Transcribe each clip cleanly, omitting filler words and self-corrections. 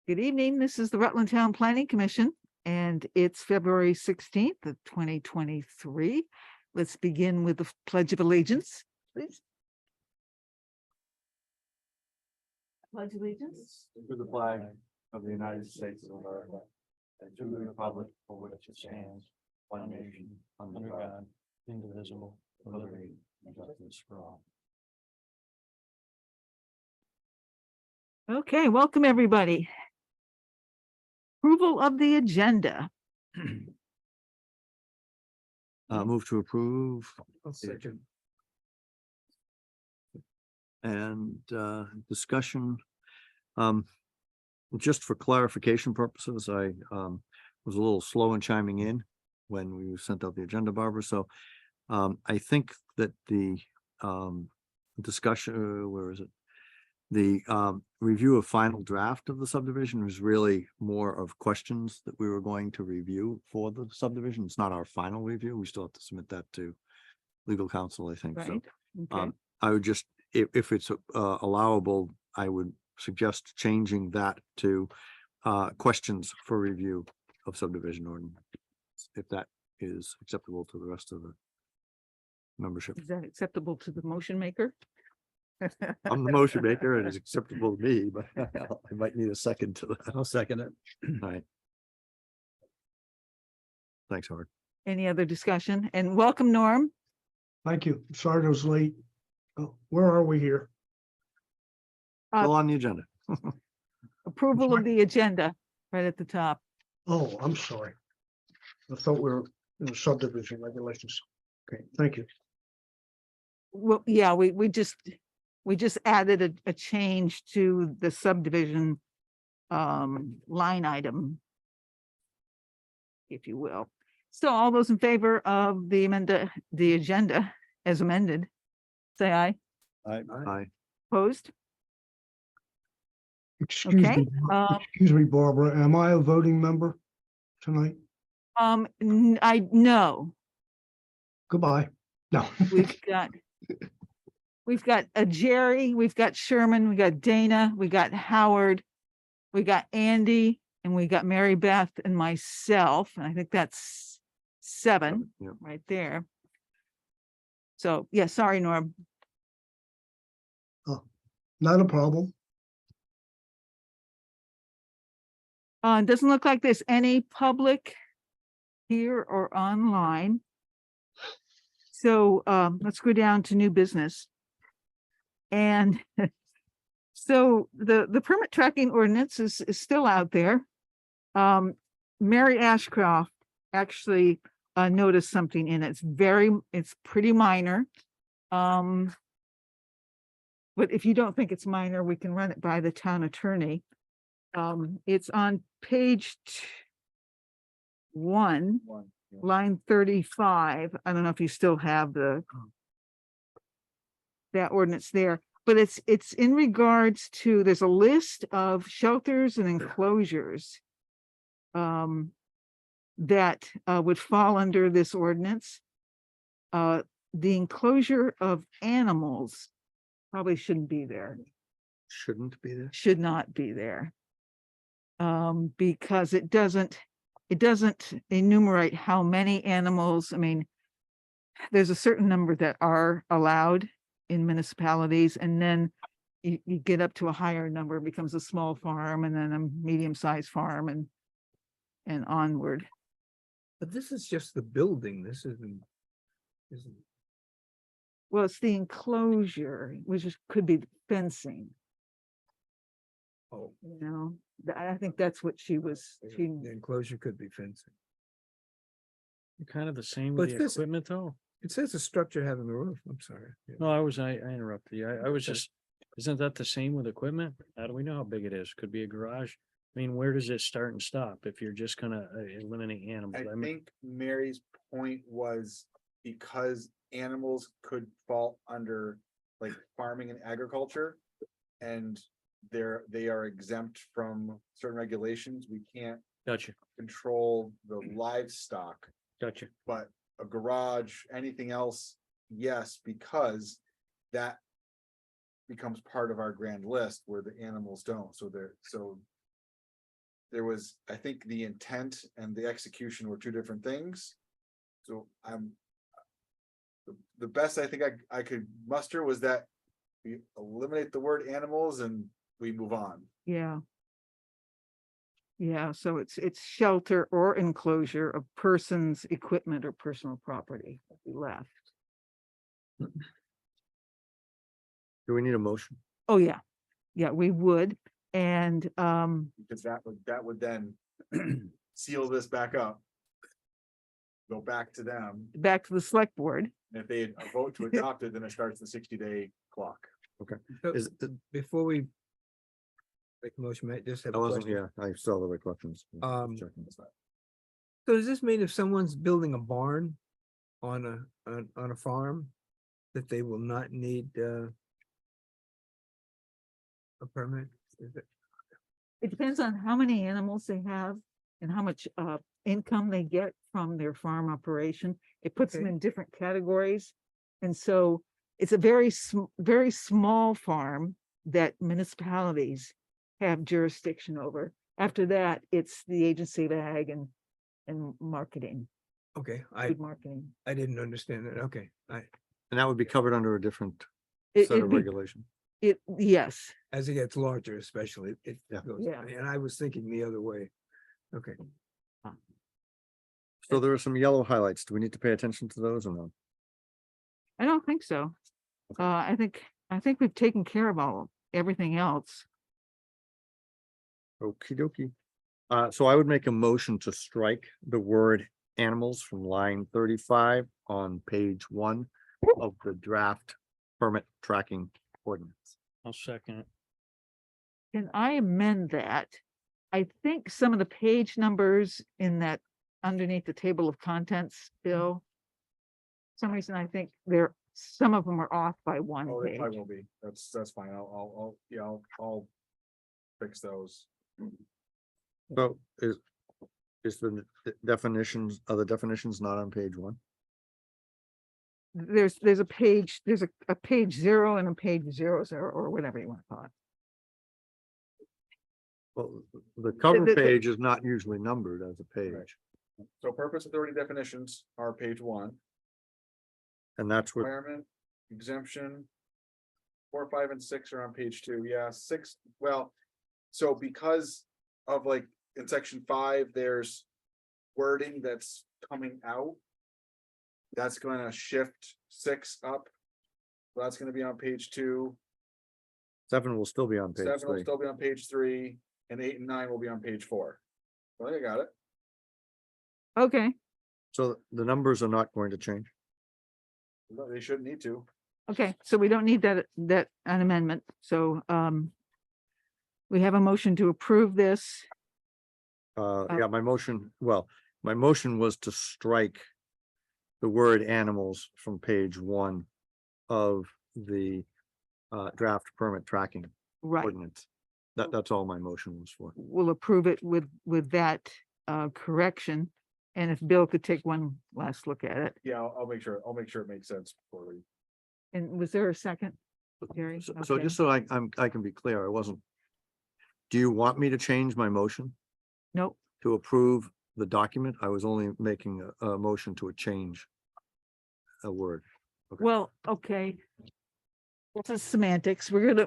Good evening. This is the Rutland Town Planning Commission, and it's February 16th of 2023. Let's begin with the Pledge of Allegiance, please. Pledge allegiance. To the flag of the United States of America, and to the republic for which it stands, one nation, under God, indivisible, with liberty and justice for all. Okay, welcome everybody. Approval of the agenda. Move to approve. And discussion. Just for clarification purposes, I was a little slow in chiming in when we sent out the agenda, Barbara. So I think that the discussion, where is it? The review of final draft of the subdivision was really more of questions that we were going to review for the subdivision. It's not our final review. We still have to submit that to legal counsel, I think. Right. So Okay. I would just, if it's allowable, I would suggest changing that to questions for review of subdivision ordinance, if that is acceptable to the rest of the membership. Is that acceptable to the motion maker? I'm the motion maker and it's acceptable to me, but I might need a second to that. I'll second it. All right. Thanks, Howard. Any other discussion? And welcome, Norm. Thank you. Sorry I was late. Oh, where are we here? Still on the agenda. Approval of the agenda right at the top. Oh, I'm sorry. I thought we were in the subdivision regulations. Okay, thank you. Well, yeah, we just added a change to the subdivision line item, if you will. So all those in favor of the agenda as amended, say aye. Aye. Opposed? Excuse Okay, me, excuse me, Barbara. Am I a voting member tonight? no, Goodbye. No. we've got a Jerry, we've got Sherman, we got Dana, we got Howard, we got Andy, and we got Mary Beth and myself, and I think that's 7 Yep. right there. So, yeah, sorry, Norm. Not a problem. It doesn't look like there's any public here or online. So let's go down to new business. And so the permit tracking ordinance is still out there. Mary Ashcroft actually noticed something in it. It's pretty minor. But if you don't think it's minor, we can run it by the town attorney. It's on page 1, line 35. I don't know if you still have that ordinance there, but it's in regards to, there's a list of shelters and enclosures that would fall under this ordinance. The enclosure of animals probably shouldn't be there. Shouldn't be there. Should not be there. Because it doesn't enumerate how many animals. I mean, there's a certain number that are allowed in municipalities, and then you get up to a higher number, it becomes a small farm, and then a medium-sized farm, and onward. But this is just the building. This isn't. Well, it's the enclosure, which could be fencing, Oh, you know. I think that's what she the enclosure could be fencing. Kind of the same But with the this- equipment though. It says a structure having a roof. I'm sorry. Yeah. No, I interrupted you. I was just, isn't that the same with equipment? How do we know how big it is? Could be a garage. I mean, where does it start and stop if you're just gonna eliminate animals? I I mean, think Mary's point was because animals could fall under like farming and agriculture. And they are exempt from certain regulations. We can't gotcha, control the livestock, gotcha. but a garage, anything else, yes, because that becomes part of our grand list where the animals don't. So there was, I think the intent and the execution were two different things. So the best I think I could muster was that we eliminate the word animals and we move on. Yeah. Yeah, so it's shelter or enclosure of persons, equipment, or personal property that we left. Do we need a motion? Oh, yeah, yeah, we would, and, Because that would then seal this back up. Go back to them, back to the select board. and if they vote to adopt it, then it starts the 60-day clock. So, Is, before we make a motion, I just have I a wasn't question. here. I saw the right questions. Checking. So does this mean if someone's building a barn on a farm, that they will not need a permit? Is it- It depends on how many animals they have and how much income they get from their farm operation. It puts them Okay. in different categories. And so it's a very small farm that municipalities have jurisdiction over. After that, it's the agency of ag and marketing, Okay, food marketing. I didn't understand that. Okay, And that would be covered under a different It- set it'd of be- regulation. Yes, as it gets larger especially, it Yeah. goes, Yeah. and I was thinking the other way. Okay, So there are some yellow highlights. Do we need to pay attention to those or no? I don't think so. I think we've taken care of everything else. Okey dokey. So I would make a motion to strike the word animals from line 35 on page 1 of the draft permit tracking ordinance. I'll second it. Can I amend that? I think some of the page numbers in that underneath the table of contents, Bill. For some reason, I think some of them are off by one Oh, they page. probably will be. That's fine. I'll fix those. So is the definitions, are the definitions not on page 1? There's a page 0 and a page 00 or whatever you want to call it. Well, the cover the- page is not usually numbered as a page, So purpose authority definitions are page 1. and that's what, Requirement, exemption. 4, 5, and 6 are on page 2. Yeah, 6, well, so because of like in section 5, there's wording that's coming out. That's gonna shift 6 up. So that's gonna be on page 2. 7 will still be on page 7 will 3. still be on page 3, and 8 and 9 will be on page 4. Well, you got it. Okay, So the numbers are not going to change. They shouldn't need to. okay, so we don't need an amendment, so, we have a motion to approve this. Yeah, my motion was to strike the word animals from page 1 of the draft permit tracking Right, ordinance. That's all my motion was for. we'll approve it with that correction. And if Bill could take one last look at it. Yeah, I'll make sure it makes sense before we. And was there a second? Gary? So Okay. just so I can be clear, I wasn't. Do you want me to change my motion Nope, to approve the document? I was only making a motion to change a word. Okay. well, okay. This is semantics. We're gonna,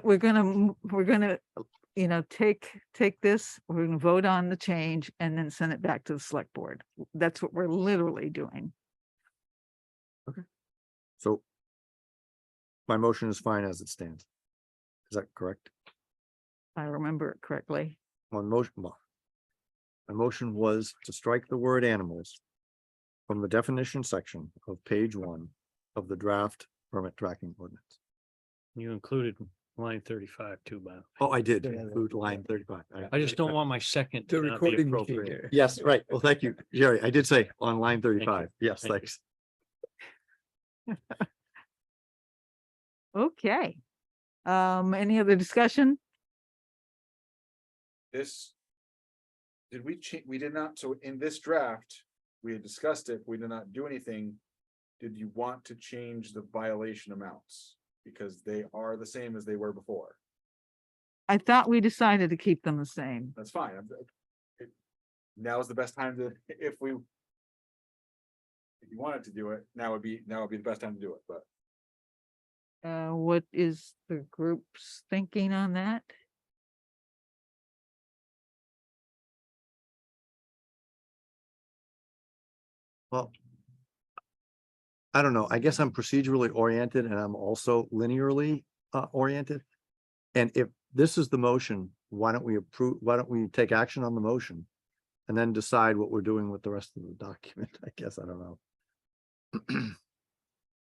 take this, we're gonna vote on the change and then send it back to the select board. That's what we're literally doing. So my motion is fine as it stands. Is that correct? If I remember it correctly. My motion was to strike the word animals from the definition section of page 1 of the draft permit tracking ordinance. You included line 35 too, Bob. Oh, I did include line 35. I just don't want my second. the to not be recording machine appropriate. there. Yes, right. Well, thank you, Jerry. I did say on line 35. Yes, Thank you. thanks. Okay. Any other discussion? This. Did we we did not, so in this draft, we had discussed it, we did not do anything. Did you want to change the violation amounts? Because they are the same as they were before. I thought we decided to keep them the same. That's fine. now is the best time to, if you wanted to do it, now would be the best time to do it, but. What is the group's thinking on that? Well, I don't know. I guess I'm procedurally oriented and I'm also linearly oriented. And if this is the motion, why don't we take action on the motion? And then decide what we're doing with the rest of the document? I guess, I don't know.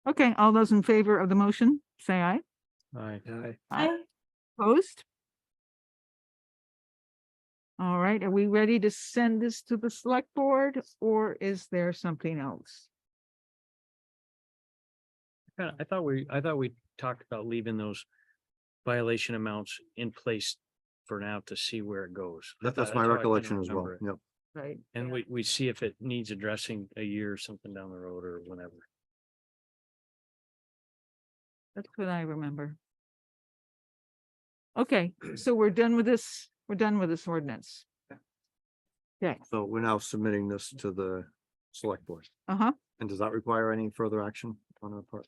Okay, all those in favor of the motion, say aye. Aye. Aye. Opposed? All right, are we ready to send this to the select board or is there something else? I thought we talked about leaving those violation amounts in place for now to see where it goes. That's how my I kinda recollection as well. remember it. Yep. Right, And we see if it needs addressing a year or something down the road or whenever. that's what I remember. Okay, so we're done with this ordinance. Okay, So we're now submitting this to the select board. uh-huh, And does that require any further action on our part?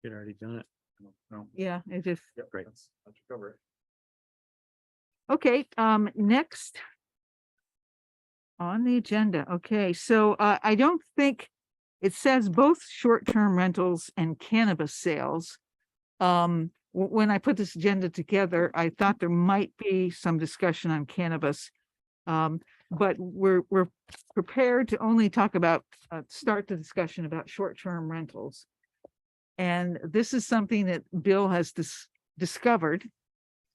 You'd already done it. No. yeah, it just, Yep, Great. Let's cover it. okay, next. On the agenda, okay, so I don't think it says both short-term rentals and cannabis sales. When I put this agenda together, I thought there might be some discussion on cannabis. But we're prepared to only talk about, start the discussion about short-term rentals. And this is something that Bill has discovered.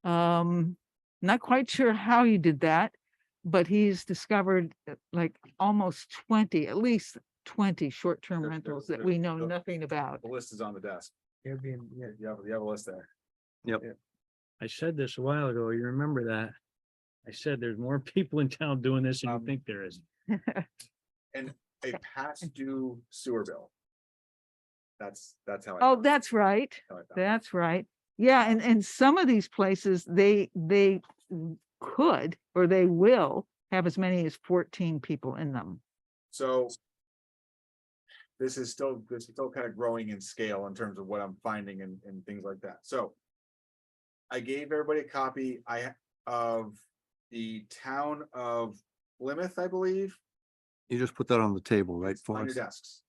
Not quite sure how he did that, but he's discovered like almost 20, at least 20 short-term There- rentals there- that we there- know there- nothing about. The list is on the desk. Airbnb, yeah. You have a list there. I said this a while ago. You remember that? I said there's more people in town doing this than you think there is. A past due sewer bill. That's how. I Oh, found it. that's right. How I found it. That's right. Yeah, and some of these places, they could, or they will have as many as 14 people in them. So. This is still kind of growing in scale in terms of what I'm finding and things like that. So. I gave everybody a copy of the town of Plymouth, I believe. You just put that on the table, right? It's For on your us? desks.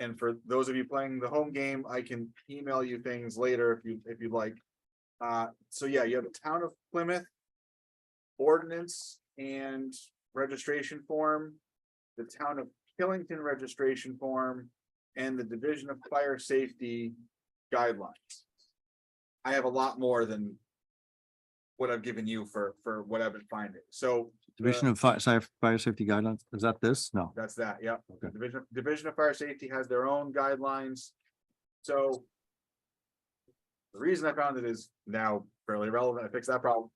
And for those of you playing the home game, I can email you things later if you'd like. So yeah, you have the town of Plymouth. Ordinance and registration form, the town of Killington registration form, and the Division of Fire Safety guidelines. I have a lot more than what I've given you for what I've been finding. So Division of Fire Safety Guidelines, is that this? No. that's that, yeah. Okay. Division of Fire Safety has their own guidelines. So. The reason I found it is now fairly relevant. I fixed that problem.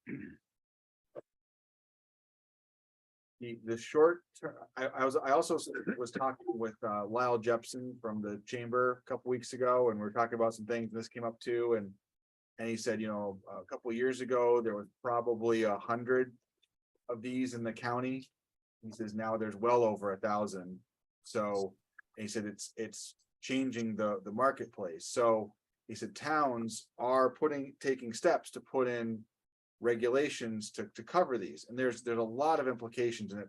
The short term, I also was talking with Lyle Jepson from the chamber a couple weeks ago, and we are talking about some things. This came up too, and he said, a couple years ago, there was probably 100 of these in the county. He says now there's well over 1,000. So he said it's changing the marketplace. So he said towns are taking steps to put in regulations to cover these, and there's a lot of implications in it.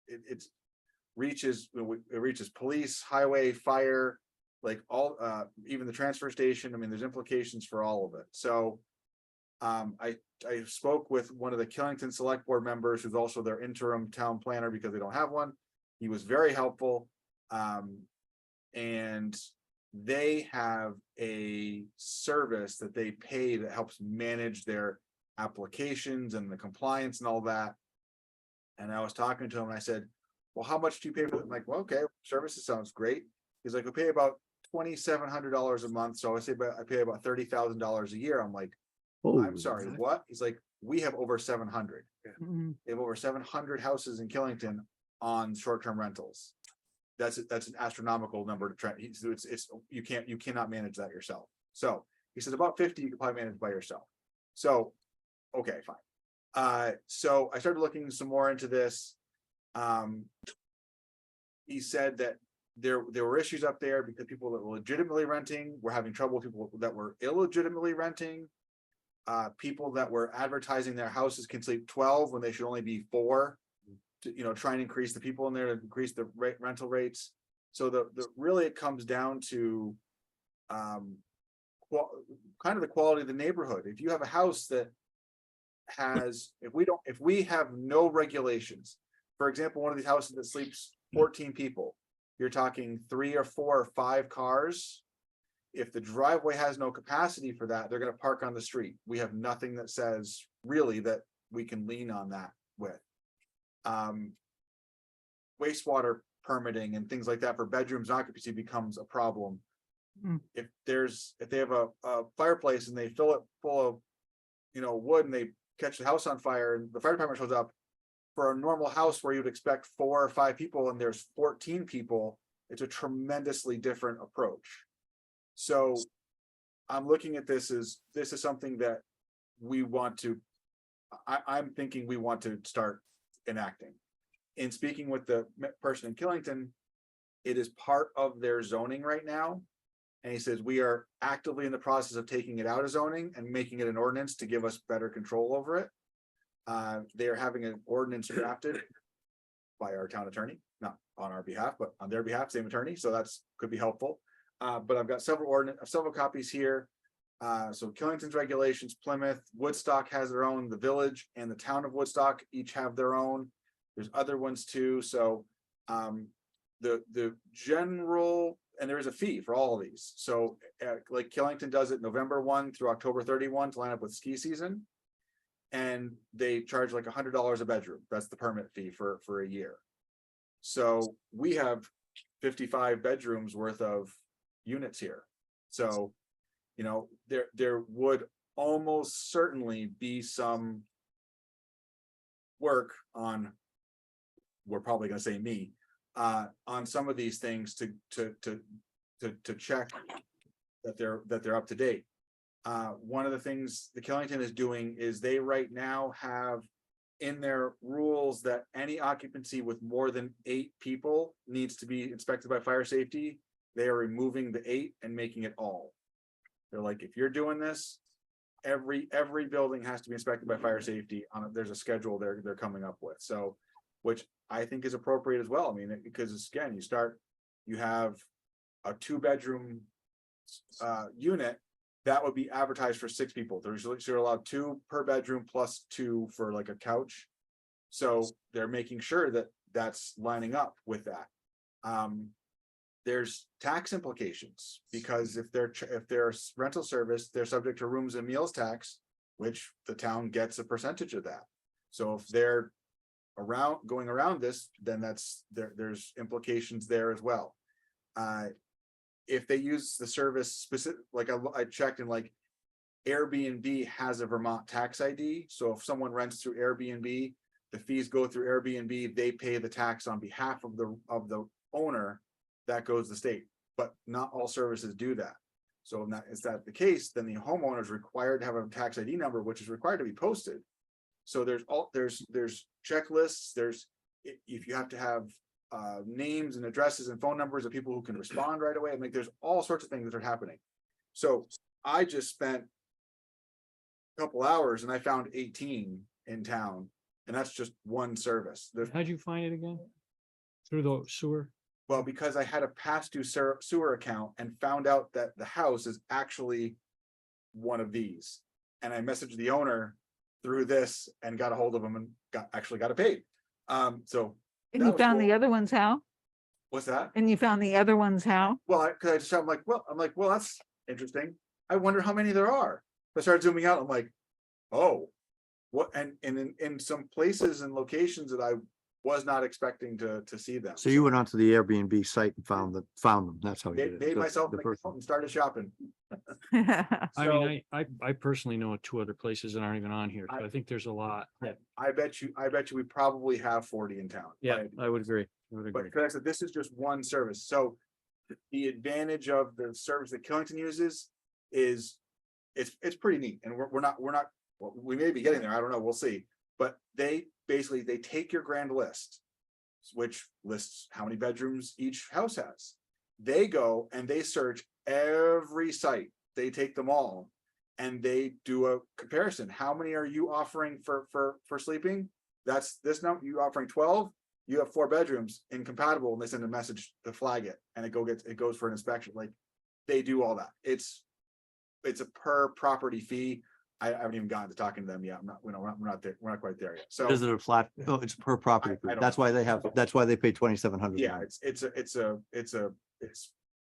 It reaches police, highway, fire, like all even the transfer station. I mean, there's implications for all of it. So I spoke with one of the Killington Select Board members who's also their interim town planner because they don't have one. He was very helpful. And they have a service that they pay that helps manage their applications and the compliance and all that. And I was talking to him and I said, well, how much do you pay for that? I'm like, well, okay, services sounds great. He's like, we pay about $2,700 a month. So I pay about $30,000 a year. I'm like, I'm sorry, what? He's like, we have over 700. Mhm. They have over 700 houses in Killington on short-term rentals. That's an astronomical number to try. You cannot manage that yourself. So he says about 50 you can probably manage by yourself. So, okay, fine. So I started looking some more into this. He said that there were issues up there because people that were legitimately renting were having trouble with people that were illegitimately renting. People that were advertising their houses can sleep 12 when they should only be 4. To try and increase the people in there, to increase the rental rates. So the really it comes down to kind of the quality of the neighborhood. If you have a house that has, if we have no regulations, for example, one of these houses that sleeps 14 people, you're talking 3 or 4 or 5 cars. If the driveway has no capacity for that, they're going to park on the street. We have nothing that says really that we can lean on that with. Wastewater permitting and things like that for bedrooms occupancy becomes a problem. Mm. If they have a fireplace and they fill it full of wood and they catch the house on fire and the fire department shows up, for a normal house where you'd expect 4 or 5 people and there's 14 people, it's a tremendously different approach. So I'm looking at this as something that we want to, I'm thinking we want to start enacting. In speaking with the person in Killington, it is part of their zoning right now. And he says, we are actively in the process of taking it out of zoning and making it an ordinance to give us better control over it. They are having an ordinance drafted by our town attorney, not on our behalf, but on their behalf, same attorney. So that's could be helpful. But I've got several copies here. So Killington's regulations, Plymouth, Woodstock has their own, the village and the town of Woodstock each have their own. There's other ones too. So the general, and there is a fee for all of these. So like Killington does it November 1 through October 31 to line up with ski season. And they charge like $100 a bedroom. That's the permit fee for a year. So we have 55 bedrooms worth of units here. So, there would almost certainly be some work on, we're probably going to say me, on some of these things to check that they're up to date. One of the things the Killington is doing is they right now have in their rules that any occupancy with more than 8 people needs to be inspected by fire safety. They are removing the 8 and making it all. They're like, if you're doing this, every building has to be inspected by fire safety. There's a schedule they're coming up with. So, which I think is appropriate as well. I mean, because again, you have a 2-bedroom unit that would be advertised for 6 people. They're allowed 2 per bedroom plus 2 for like a couch. So they're making sure that that's lining up with that. There's tax implications because if they're rental service, they're subject to rooms and meals tax, which the town gets a percentage of that. So if they're going around this, then there's implications there as well. If they use the service specific, like I checked and like Airbnb has a Vermont tax ID. So if someone rents through Airbnb, the fees go through Airbnb, they pay the tax on behalf of the owner, that goes to the state, but not all services do that. So is that the case, then the homeowner is required to have a tax ID number, which is required to be posted. So there's checklists, if you have to have names and addresses and phone numbers of people who can respond right away. I mean, there's all sorts of things that are happening. So I just spent a couple hours and I found 18 in town, and that's just one service. How'd you find it again? Through the sewer? Well, because I had a past due sewer account and found out that the house is actually one of these. And I messaged the owner through this and got a hold of him and actually got it paid. So. And that you was found the cool. other ones how? What's that? And you found the other ones how? Well, I'm like, well, that's interesting. I wonder how many there are. I started zooming out. I'm like, oh, what? And in some places and locations that I was not expecting to see them. So you went onto the Airbnb site and found them. That's how you did it. Made myself The an first account and started shopping. I So- mean, I personally know 2 other places that aren't even on here. So I think there's a lot. I bet you we probably have 40 in town. Yeah, I would agree. But because I said this is just one service. So the advantage of the service that Killington uses is it's pretty neat. And we're not, well, we may be getting there. I don't know. We'll see. But they basically, they take your grand list, which lists how many bedrooms each house has. They go and they search every site. They take them all and they do a comparison. How many are you offering for sleeping? That's this number. You offering 12, you have 4 bedrooms incompatible, and they send a message to flag it, and it goes for an inspection. Like, they do all that. It's a per property fee. I haven't even gotten to talking to them yet. I'm not, we're not there. We're not quite there yet. So Is it a flat? Oh, it's per property. I don't That's know. why they pay 2,700. yeah, it's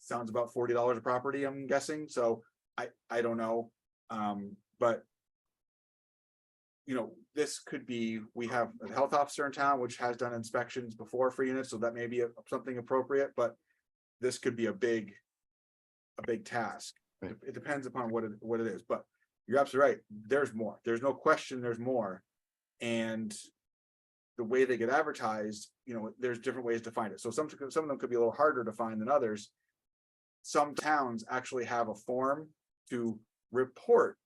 sounds about $40 a property, I'm guessing. So I don't know. But you know, this could be, we have a health officer in town, which has done inspections before for units, so that may be something appropriate, but this could be a big task. Right. It depends upon what it is, but you're absolutely right. There's more. There's no question there's more. And the way they get advertised, you know, there's different ways to find it. So some of them could be a little harder to find than others. Some towns actually have a form to report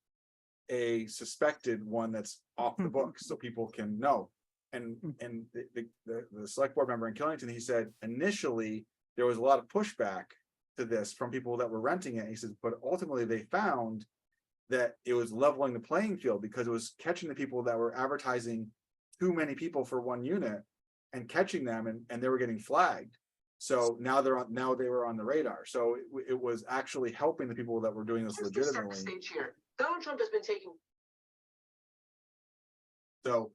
a suspected one that's off the books, so people can know. And the select board member in Killington, he said initially there was a lot of pushback to this from people that were renting it. He says, but ultimately they found that it was leveling the playing field, because it was catching the people that were advertising too many people for one unit and catching them, and they were getting flagged. So now they were on the radar. So it was actually helping the people that were doing this legitimately. Stage here. Donald Trump has been taking. So,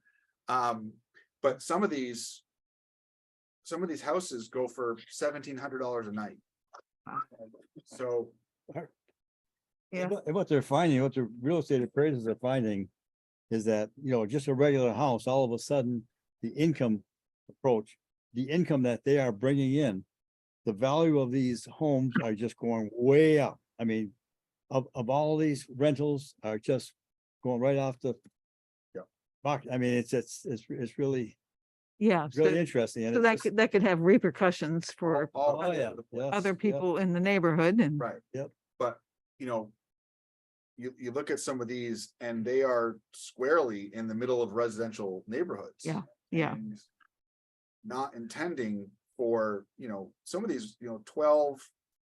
but some of these houses go for $1,700 a night. So, Yeah. And what they're finding, what the real estate appraisers are finding is that, you know, just a regular house, all of a sudden, the income that they are bringing in, the value of these homes are just going way up. I mean, of all these rentals are just going right off the. Yeah. Box. I mean, it's really, Yeah. really So interesting. And so it's that could have repercussions for Oh, yeah. Yes, other yep. people in the neighborhood and. right. Yep. But, you know, you look at some of these and they are squarely in the middle of residential neighborhoods. Yeah, yeah. and Not intending for, you know, some of these, you know, 12,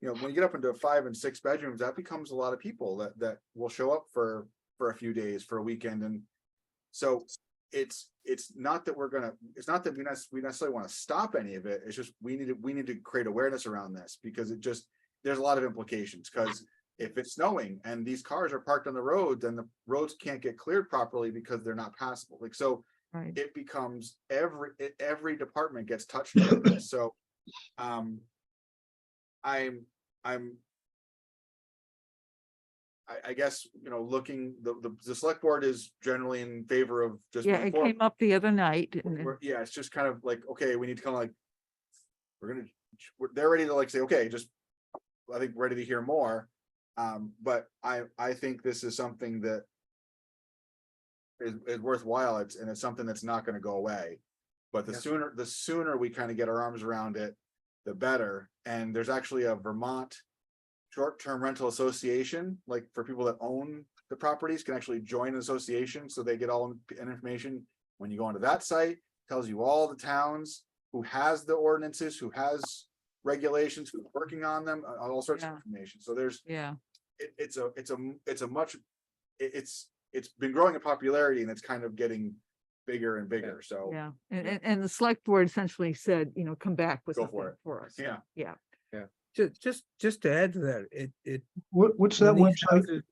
you know, when you get up into 5 and 6 bedrooms, that becomes a lot of people that will show up for a few days, for a weekend. And so it's not that it's not that we necessarily want to stop any of it. It's just we need to create awareness around this, because there's a lot of implications. Because if it's snowing and these cars are parked on the road, then the roads can't get cleared properly because they're not passable. Like, so Right. it becomes every department gets touched by this. So I guess, you know, looking, the select board is generally in favor of just. Yeah, it came up the other night. And Yeah, it's just kind of like, okay, we need to kind of like, they're ready to like say, okay, just, I think ready to hear more. But I think this is something that is worthwhile. It's something that's not going to go away. But the sooner we kind of get our arms around it, the better. And there's actually a Vermont short-term rental association, like for people that own the properties, can actually join an association, so they get all information. When you go onto that site, tells you all the towns who has the ordinances, who has regulations, who's working on them, all sorts of information. So there's, yeah, it's been growing in popularity, and it's kind of getting bigger and bigger. So yeah. And the select board essentially said, you know, come back with Go something for it. for us. yeah, Yeah. Just to add to that, it. What's that when these website? houses-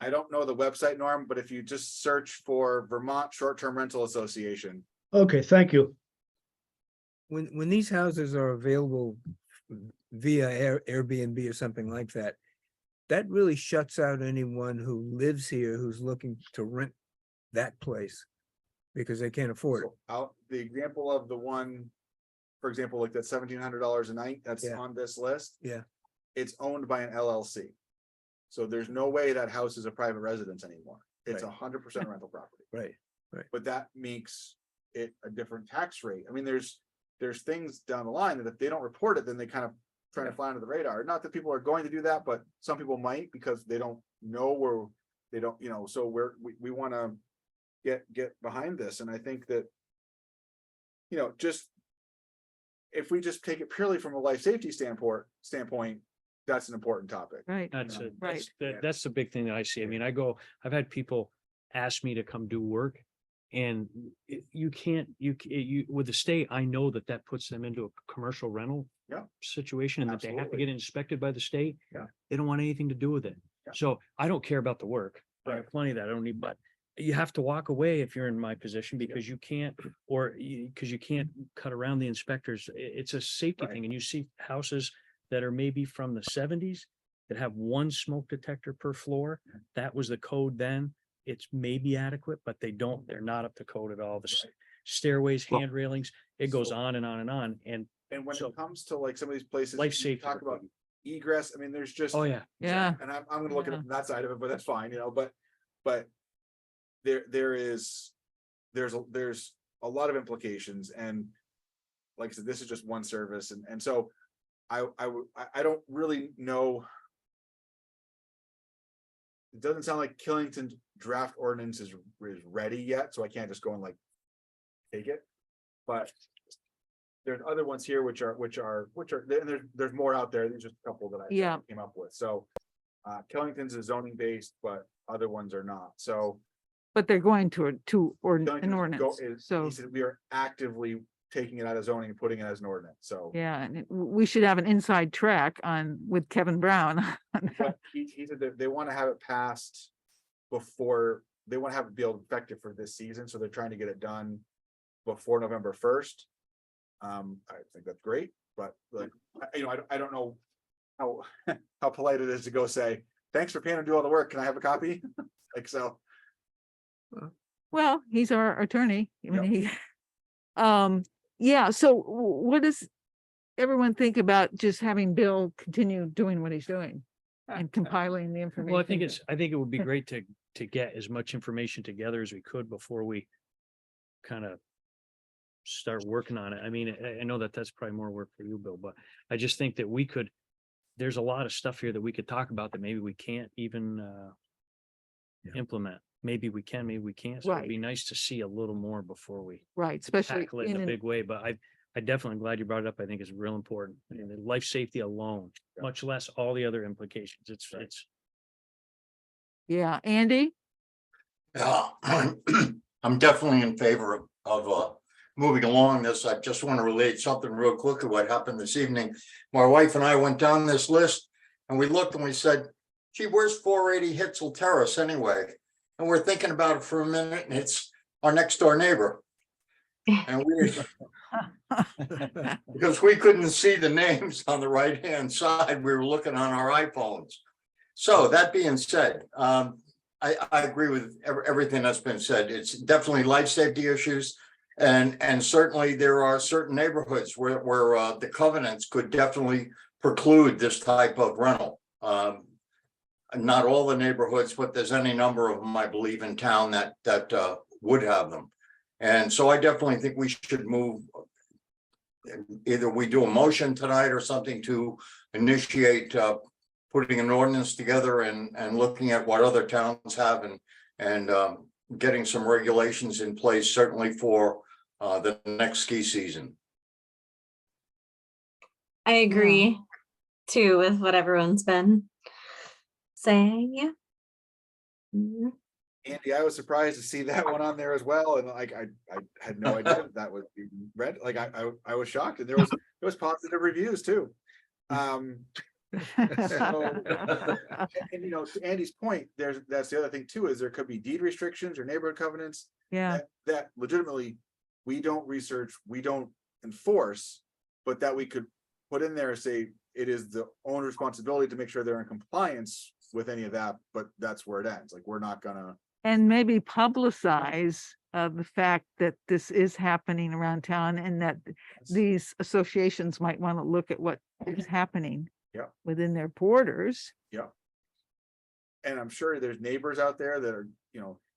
I don't know the website, Norm, but if you just search for Vermont Short-Term Rental Association. Okay, thank you. When these houses are available via Airbnb or something like that, that really shuts out anyone who lives here who's looking to rent that place because they can't afford it. So out the example of the one, for example, like that $1,700 a night that's Yeah. on this list. Yeah. It's owned by an LLC. So there's no way that house is a private residence anymore. It's Right. 100% rental property. Right. But that makes it a different tax rate. I mean, there's things down the line that if they don't report it, then they kind of try to fly under the radar. Not that people are going to do that, but some people might, because they don't know, or they don't, you know, so we want to get behind this, and I think that. Just. If we just take it purely from a life safety standpoint, that's an important topic. Right, That's it. Right. That's the big thing that I see. I mean, I've had people ask me to come do work. And you can't, with the state, I know that puts them into a commercial rental. Yeah. Situation and that they have to Absolutely. get inspected by the state. Yeah. They don't want anything to do with it. Yeah. So I don't care about the work. I have Right. plenty of that. I don't need, but you have to walk away if you're in my position because you can't, because you can't cut around the inspectors. It's a safety Right. thing. And you see houses that are maybe from the seventies that have one smoke detector per floor. That was the code then. It's maybe adequate, but they're not up to code at all. The stairways, Well- hand railings, it goes So- on and on and on. And, And when So- it comes to like some of these places. Life you safety Talk about equipment. egress, I mean, there's just. oh yeah, yeah, And I'm gonna look at it Yeah. from that side of it, but that's fine, but. There's a lot of implications and. Like I said, this is just one service and so I don't really know. It doesn't sound like Killington's draft ordinance is ready yet, so I can't just go and like. Take it, but. There's other ones here which are, and there's more out there, there's just a couple that I Yeah. came up with, so. Killington's is zoning based, but other ones are not, so. but they're going to an Killington's ordinance, so, He said we are actively taking it out of zoning and putting it as an ordinance, so. yeah, and we should have an inside track with Kevin Brown. But he said that they want to have it passed before, they want to have it be able to effective for this season, so they're trying to get it done before November 1st. I think that's great, but like, I don't know how, how polite it is to go say, thanks for paying to do all the work. Can I have a copy? Like, so, Well, he's our attorney. I mean, Yep. yeah, so what does everyone think about just having Bill continue doing what he's doing? And compiling the information? well, I think it would be great to get as much information together as we could before we kind of start working on it. I mean, I know that's probably more work for you, Bill, but I just think that there's a lot of stuff here that we could talk about that maybe we can't even implement. Maybe we can, maybe we can't. So it'd Right. be nice to see a little more before we Right, especially tackle it in a big way, but I definitely glad you brought it up. I think it's real important. I mean, the life safety alone, Yeah. much less all the other implications. It's yeah, Andy? Yeah, I'm definitely in favor of moving along this. I just want to relate something real quickly what happened this evening. My wife and I went down this list and we looked and we said, gee, where's 480 Hitzel Terrace anyway? And we're thinking about it for a minute and it's our next door neighbor. And because we couldn't see the names on the right-hand side, we were looking on our iPhones. So that being said, I agree with everything that's been said. It's definitely life safety issues. And certainly there are certain neighborhoods where the covenants could definitely preclude this type of rental. Not all the neighborhoods, but there's any number of them, I believe, in town that would have them. And so I definitely think we should move. Either we do a motion tonight or something to initiate putting an ordinance together and looking at what other towns have and getting some regulations in place, certainly for the next ski season. I agree too with what everyone's been saying. Yeah. Mhm. Andy, I was surprised to see that one on there as well, and like I had no idea that was being read. Like I was shocked, and there was positive reviews too. And to Andy's point, that's the other thing too, is there could be deed restrictions or neighborhood covenants Yeah, that legitimately we don't research, we don't enforce, but that we could put in there, say it is the owner's responsibility to make sure they're in compliance with any of that, but that's where it ends. Like, we're not gonna. and maybe publicize the fact that this is happening around town and that these associations might want to look at what is happening. Yeah. Within their borders. And I'm sure there's neighbors out there that are,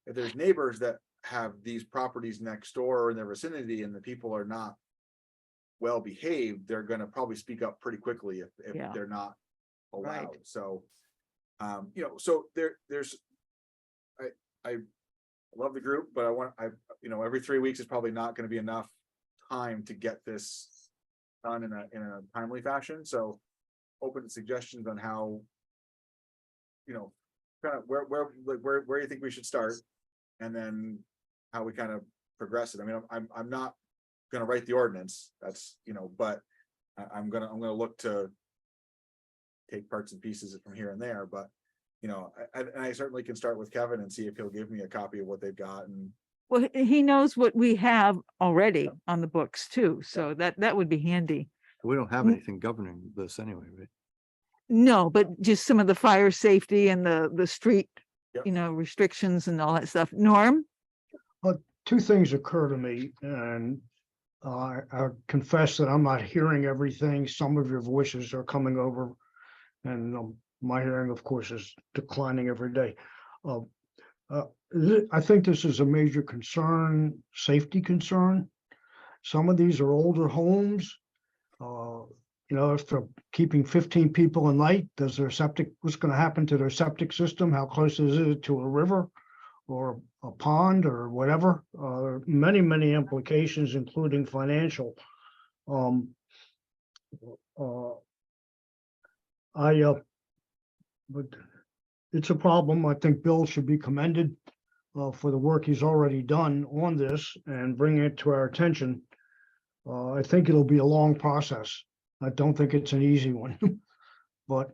if there's neighbors that have these properties next door or in their vicinity and the people are not well behaved, they're gonna probably speak up pretty quickly if Yeah. they're not Right. allowed. So, so there's, I love the group, but every 3 weeks is probably not gonna be enough time to get this done in a timely fashion, so open to suggestions on how, kind of where you think we should start, and then how we kind of progress it. I mean, I'm not gonna write the ordinance, that's, but I'm gonna look to take parts and pieces from here and there, but I certainly can start with Kevin and see if he'll give me a copy of what they've got, and Well, he knows what we have already on the books too, so that would be handy. We don't have Mm. anything governing this anyway, right? No, but just some of the fire safety and the street, Yep. restrictions and all that stuff. Norm? Two things occur to me, and I confess that I'm not hearing everything. Some of your voices are coming over, and my hearing, of course, is declining every day. I think this is a major concern, safety concern. Some of these are older homes. If they're keeping 15 people a night, what's going to happen to their septic system? How close is it to a river or a pond or whatever? There are many, many implications, including financial. But it's a problem. I think Bill should be commended for the work he's already done on this and bringing it to our attention. I think it'll be a long process. I don't think it's an easy one, but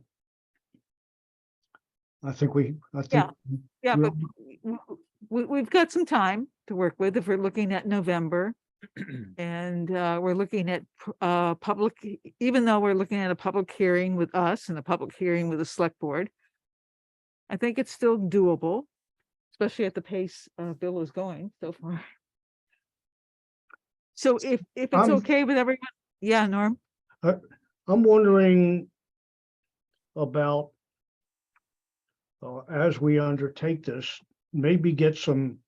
I think Yeah, we'll- but we've got some time to work with if we're looking at November. And we're looking at public, even though we're looking at a public hearing with us and a public hearing with the select board. I think it's still doable, especially at the pace Bill is going so far. So if it's I'm- okay with everyone, yeah, Norm? I'm wondering about as we undertake this, maybe get some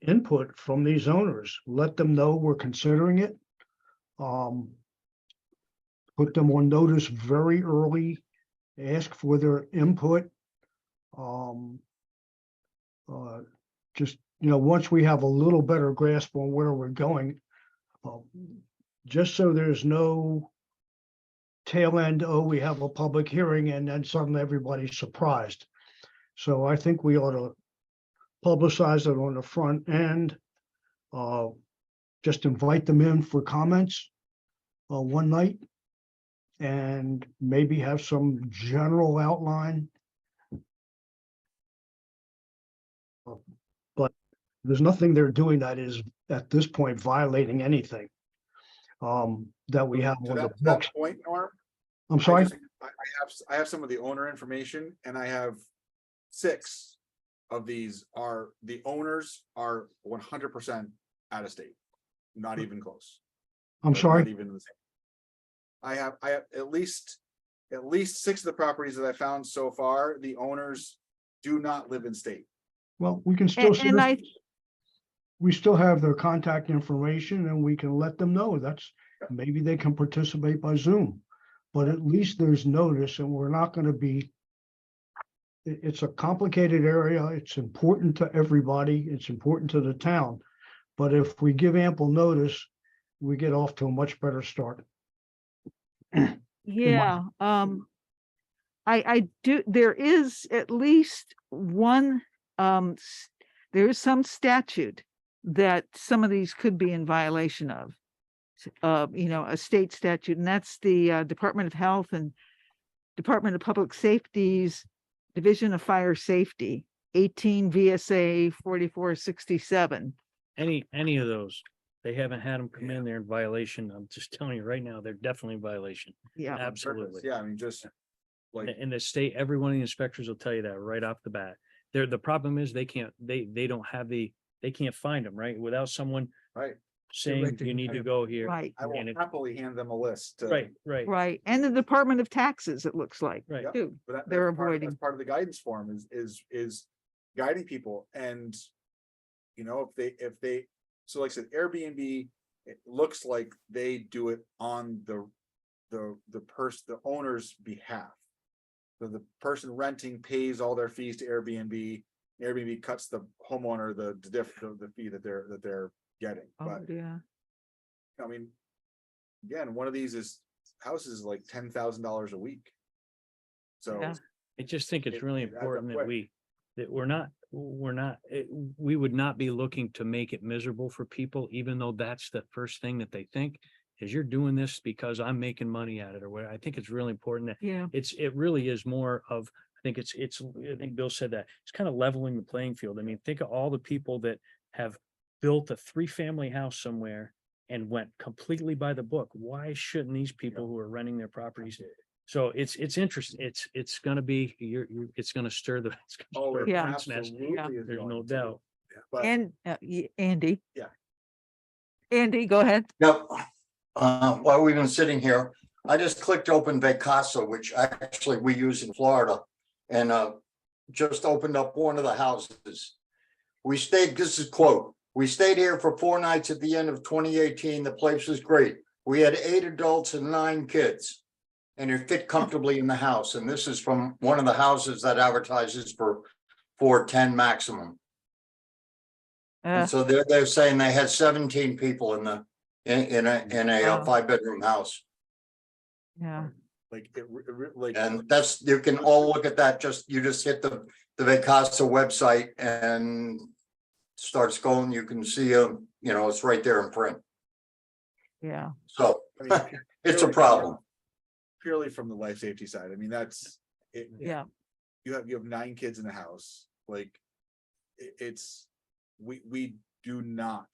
input from these owners, let them know we're considering it. Put them on notice very early, ask for their input. Just, once we have a little better grasp on where we're going, just so there's no tail end, we have a public hearing and then suddenly everybody's surprised. So I think we ought to publicize it on the front end. Just invite them in for comments one night and maybe have some general outline. But there's nothing they're doing that is at this point violating anything that we have to on the that books. point, Norm. I'm sorry. I have some of the owner information, and I have 6 of these the owners are 100% out of state, not even close. I'm Like, sorry. not even the same. I have at least 6 of the properties that I found so far, the owners do not live in state. Well, we can still, And we still have their contact information and we can let them know maybe they can participate by Zoom. But at least there's notice and we're not going to be, it's a complicated area. It's important to everybody. It's important to the town. But if we give ample notice, we get off to a much better start. Yeah, I do, there is at least one, there is some statute that some of these could be in violation of. A state statute, and that's the Department of Health and Department of Public Safety's Division of Fire Safety, 18 VSA 4467. Any of those, they haven't had them come in there in violation. I'm just telling you right now, they're definitely in violation. Yeah, Absolutely. Yeah, I mean, just like, In the state, every one of the inspectors will tell you that right off the bat. The problem is they can't find them, right? Without someone right, saying Directing you need to them. go here. right, I will And it- happily hand them a list. Right. right. And the Department of Taxes, it looks like, Right. Yep. too. But They're that's avoiding. that's part of the guidance form is guiding people, and if they so like I said, Airbnb, it looks like they do it on the owner's behalf. So the person renting pays all their fees to Airbnb, Airbnb cuts the homeowner the fee that they're getting, Oh, but yeah. I mean. Again, one of these houses is like $10,000 a week. So. Yeah. I just think it's It- really it adds up important that quick. we would not be looking to make it miserable for people, even though that's the first thing that they think is you're doing this because I'm making money at it or what. I think it's really important that Yeah. it really is more of, I think I think Bill said that it's kind of leveling the playing field. I mean, think of all the people that have built a 3-family house somewhere and went completely by the book. Why shouldn't these people who are renting their properties? So it's interesting. It's gonna be, it's gonna stir the. it's gonna Oh, stir it the Yeah. hornet's nest. absolutely is There's going no to. doubt. But And Andy. Yeah. Andy, go ahead. Yep. While we've been sitting here, I just clicked open Vacasa, which actually we use in Florida. And just opened up one of the houses. We stayed, this is quote, "We stayed here for 4 nights at the end of 2018. The place was great. We had 8 adults and 9 kids. And it fit comfortably in the house." And this is from one of the houses that advertises for 410 maximum. And so they're saying they had 17 people in a Wow. 5-bedroom house. Yeah. like like. And that's, you can all look at that, you just hit the Vacasa website and starts going, you can see it's right there in print. Yeah. So I mean, it's a problem. Purely from the life safety side. I mean, that's it. Yeah. You have 9 kids in the house, like we do not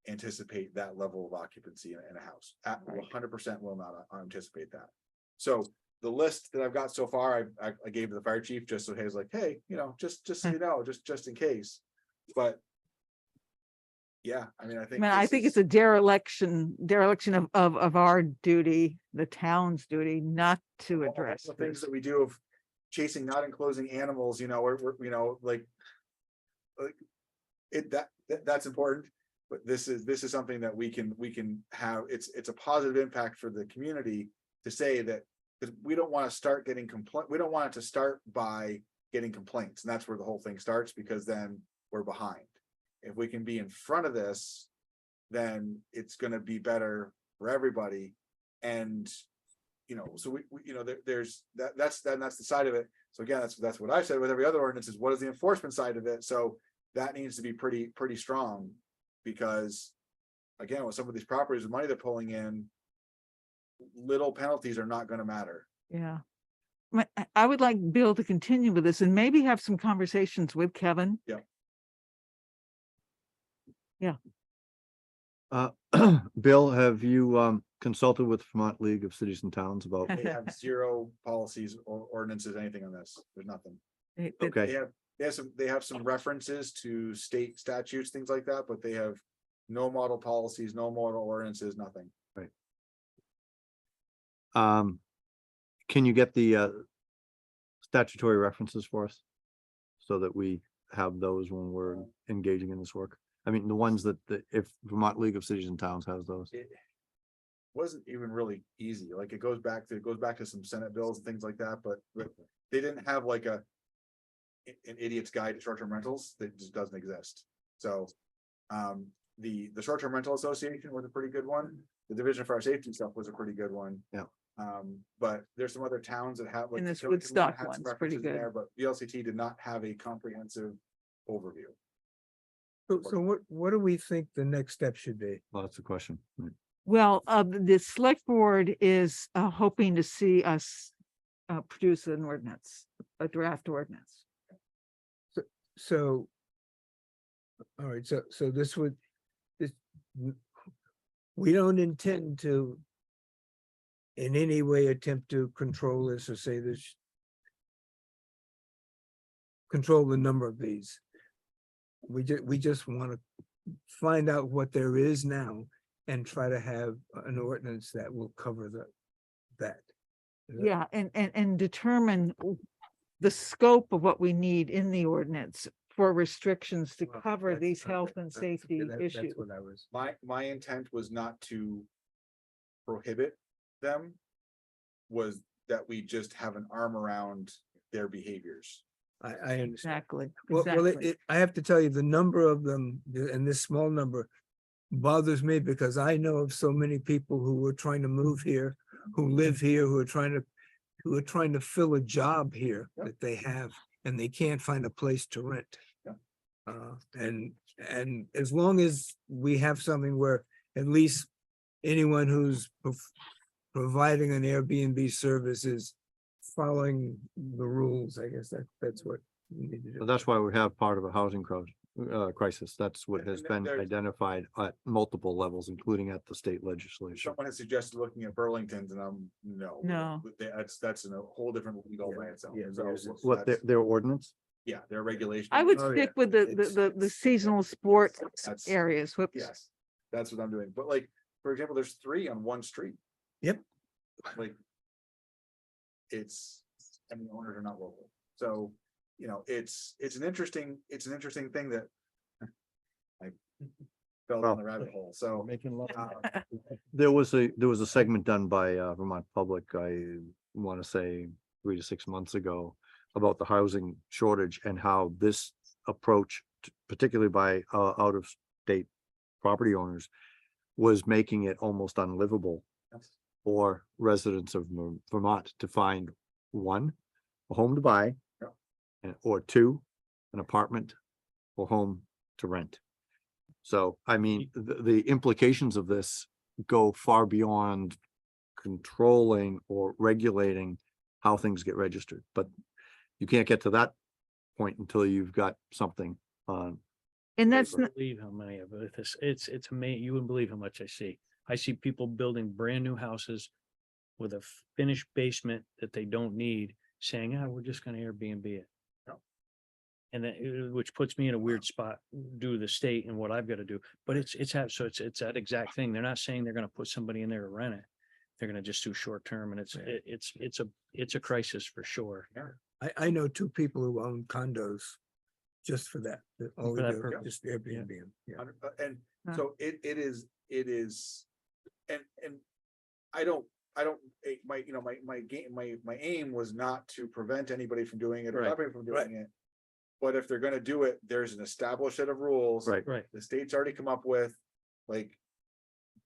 anticipate that level of occupancy in a house. At Right. 100% will not anticipate that. So the list that I've got so far, I gave to the fire chief just so he was like, hey, just so you know, just in case. But yeah, I mean, I I think. mean, I this think is- it's a dereliction of our duty, the town's duty, not to all address the things this. that we do of chasing, not enclosing animals, we're like it, that's important. But this is something that we can have, it's a positive impact for the community to say that we don't want to start getting we don't want it to start by getting complaints. And that's where the whole thing starts, because then we're behind. If we can be in front of this, then it's going to be better for everybody. And so we there's that's the side of it. So again, that's what I said with every other ordinance is, what is the enforcement side of it? So that needs to be pretty strong, because again, with some of these properties, the money they're pulling in, little penalties are not going to matter. Yeah. I would like Bill to continue with this and maybe have some conversations with Kevin. Bill, have you consulted with Vermont League of Cities and Towns about? They have 0 policies or ordinances, anything on this. There's nothing. Okay. They have some references to state statutes, things like that, but they have no model policies, no model ordinances, nothing. Can you get the statutory references for us? So that we have those when we're engaging in this work? I mean, the ones that, if Vermont League of Cities and Towns has those. It wasn't even really easy. Like it goes back to some Senate bills and things like that, but they didn't have like an idiot's guide to short-term rentals that just doesn't exist. So the short-term rental association was a pretty good one. The Division of Fire Safety stuff was a pretty good one. Yeah. But there's some other towns that have. And this Tacoma Woodstock had some one's pretty references in good. there, but VLCT did not have a comprehensive overview. So what do we think the next step should be? Well, that's the question. Well, the select board is hoping to see us produce an ordinance, a draft ordinance. So. All right, so we don't intend to in any way attempt to control this or say this. Control the number of these. We just want to find out what there is now and try to have an ordinance that will cover that. Yeah, and determine the scope of what we need in the ordinance for restrictions to Well, cover that's- these health and that's- safety that's issues. what I was. My intent was not to prohibit them, was that we just have an arm around their behaviors. I understand. Exactly, Well, exactly. I have to tell you, the number of them, and this small number bothers me because I know of so many people who are trying to move here, who live here, who are trying to fill a job here Yep. that they have, and they can't find a place to rent. Yep. And as long as we have something where at least anyone who's providing an Airbnb service is following the rules, I guess that's what we need to do. So that's why we have part of a housing crisis. That's what And- has and been there's- identified at multiple levels, including at the state legislature. Someone has suggested looking at Burlington's and no. No. That's a whole different legal by itself. Yeah, So there's- What, their, that's- their ordinance? Yeah, their regulation. I would Oh, stick yeah. with the It's- seasonal sports That's- areas. Whoops. Yes, that's what I'm doing. But like, for example, there's 3 on one street. Yep. Like. And the owners are not local. So, it's an interesting thing that. I fell down the rabbit hole. So, Making love. There was a segment done by Vermont Public, I want to say 3 to 6 months ago, about the housing shortage and how this approach, particularly by out of state property owners, was making it almost unlivable for residents of Vermont to find one, a home to buy, or 2, an apartment or home to rent. So, I mean, the implications of this go far beyond controlling or regulating how things get registered, but you can't get to that point until you've got something on. And that's, Wouldn't believe how many of it, it's amazing, you wouldn't believe how much I see. I see people building brand new houses with a finished basement that they don't need, saying, we're just gonna Airbnb it. And that, which puts me in a weird spot due to the state and what I've got to do, but it's that exact thing. They're not saying they're gonna put somebody in there to rent it. They're gonna just do short term, and it's a crisis for sure. I know 2 people who own condos just for that. All For they that do, purpose. just Airbnb 'em, yeah. And Huh. so it is, and I don't, my aim was not to prevent anybody from doing it or Right. stop anybody from Right. doing it. But if they're gonna do it, there's an established set of rules. Right. Right. The state's already come up with, like.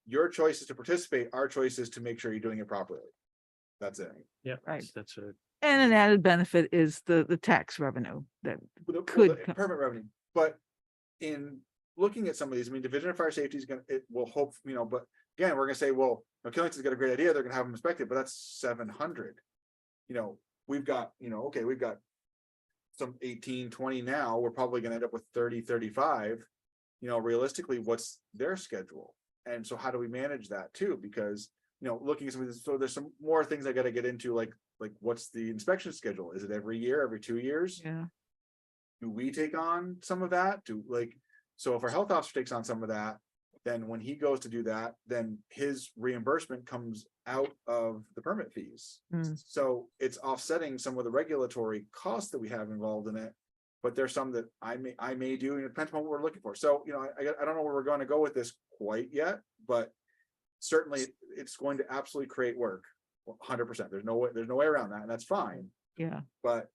Your choice is to participate, our choice is to make sure you're doing it properly. That's it. Yeah. Right. That's a, and an added benefit is the tax revenue that Well, Could the come- permit revenue, but in looking at some of these, I mean, Division of Fire Safety is gonna, it will hope, but again, we're gonna say, well, Killington's got a great idea, they're gonna have them inspected, but that's 700. We've got, okay, we've got some 18, 20 now, we're probably gonna end up with 30, 35. Realistically, what's their schedule? And so how do we manage that too? Because, looking at some of this, so there's some more things I gotta get into, like what's the inspection schedule? Is it every year, every 2 years? yeah, Do we take on some of that? So if our health officer takes on some of that, then when he goes to do that, then his reimbursement comes out of the permit fees. Mm. So it's offsetting some of the regulatory costs that we have involved in it. But there's some that I may do, and it depends on what we're looking for. So, I don't know where we're going to go with this quite yet, but certainly it's going to absolutely create work. 100%. There's no way around that, and that's fine. yeah. But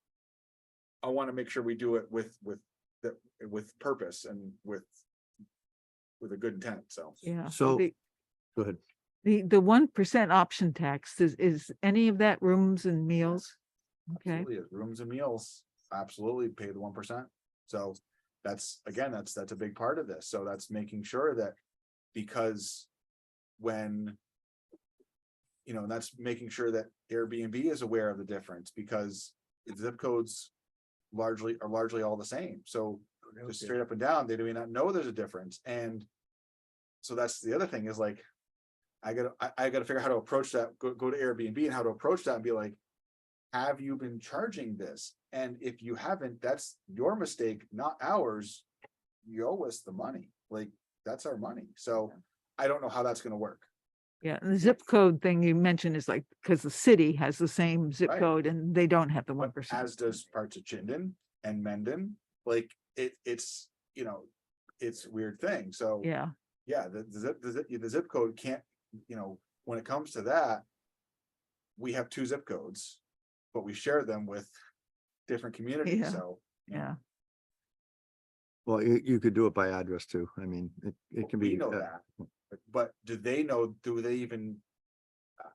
I want to make sure we do it with purpose and with a good intent, so. Yeah. So- The- Go ahead. The 1% option tax, is any of that rooms and meals? Okay, Absolutely is. Rooms and meals, absolutely pay the 1%. So that's a big part of this. So that's making sure that, because when, that's making sure that Airbnb is aware of the difference, because zip codes are largely all the same. So just straight up and down, they do not know there's a difference. And so that's the other thing is like, I gotta figure out how to approach that, go to Airbnb and how to approach that and be like, have you been charging this? And if you haven't, that's your mistake, not ours. You owe us the money, like, that's our money. So I don't know how that's gonna work. yeah, and the zip code thing you mentioned is like, because the city has the same zip Right. code and they don't have the But 1%. as does parts of Chittenden and Mendon, like, it's it's a weird thing. So. Yeah, Yeah, the zip code can't, when it comes to that. We have 2 zip codes, but we share them with different communities, Yeah. so. Yeah, Well, you could do it by address too. I mean, it can We be. know that, but do they know, do they even?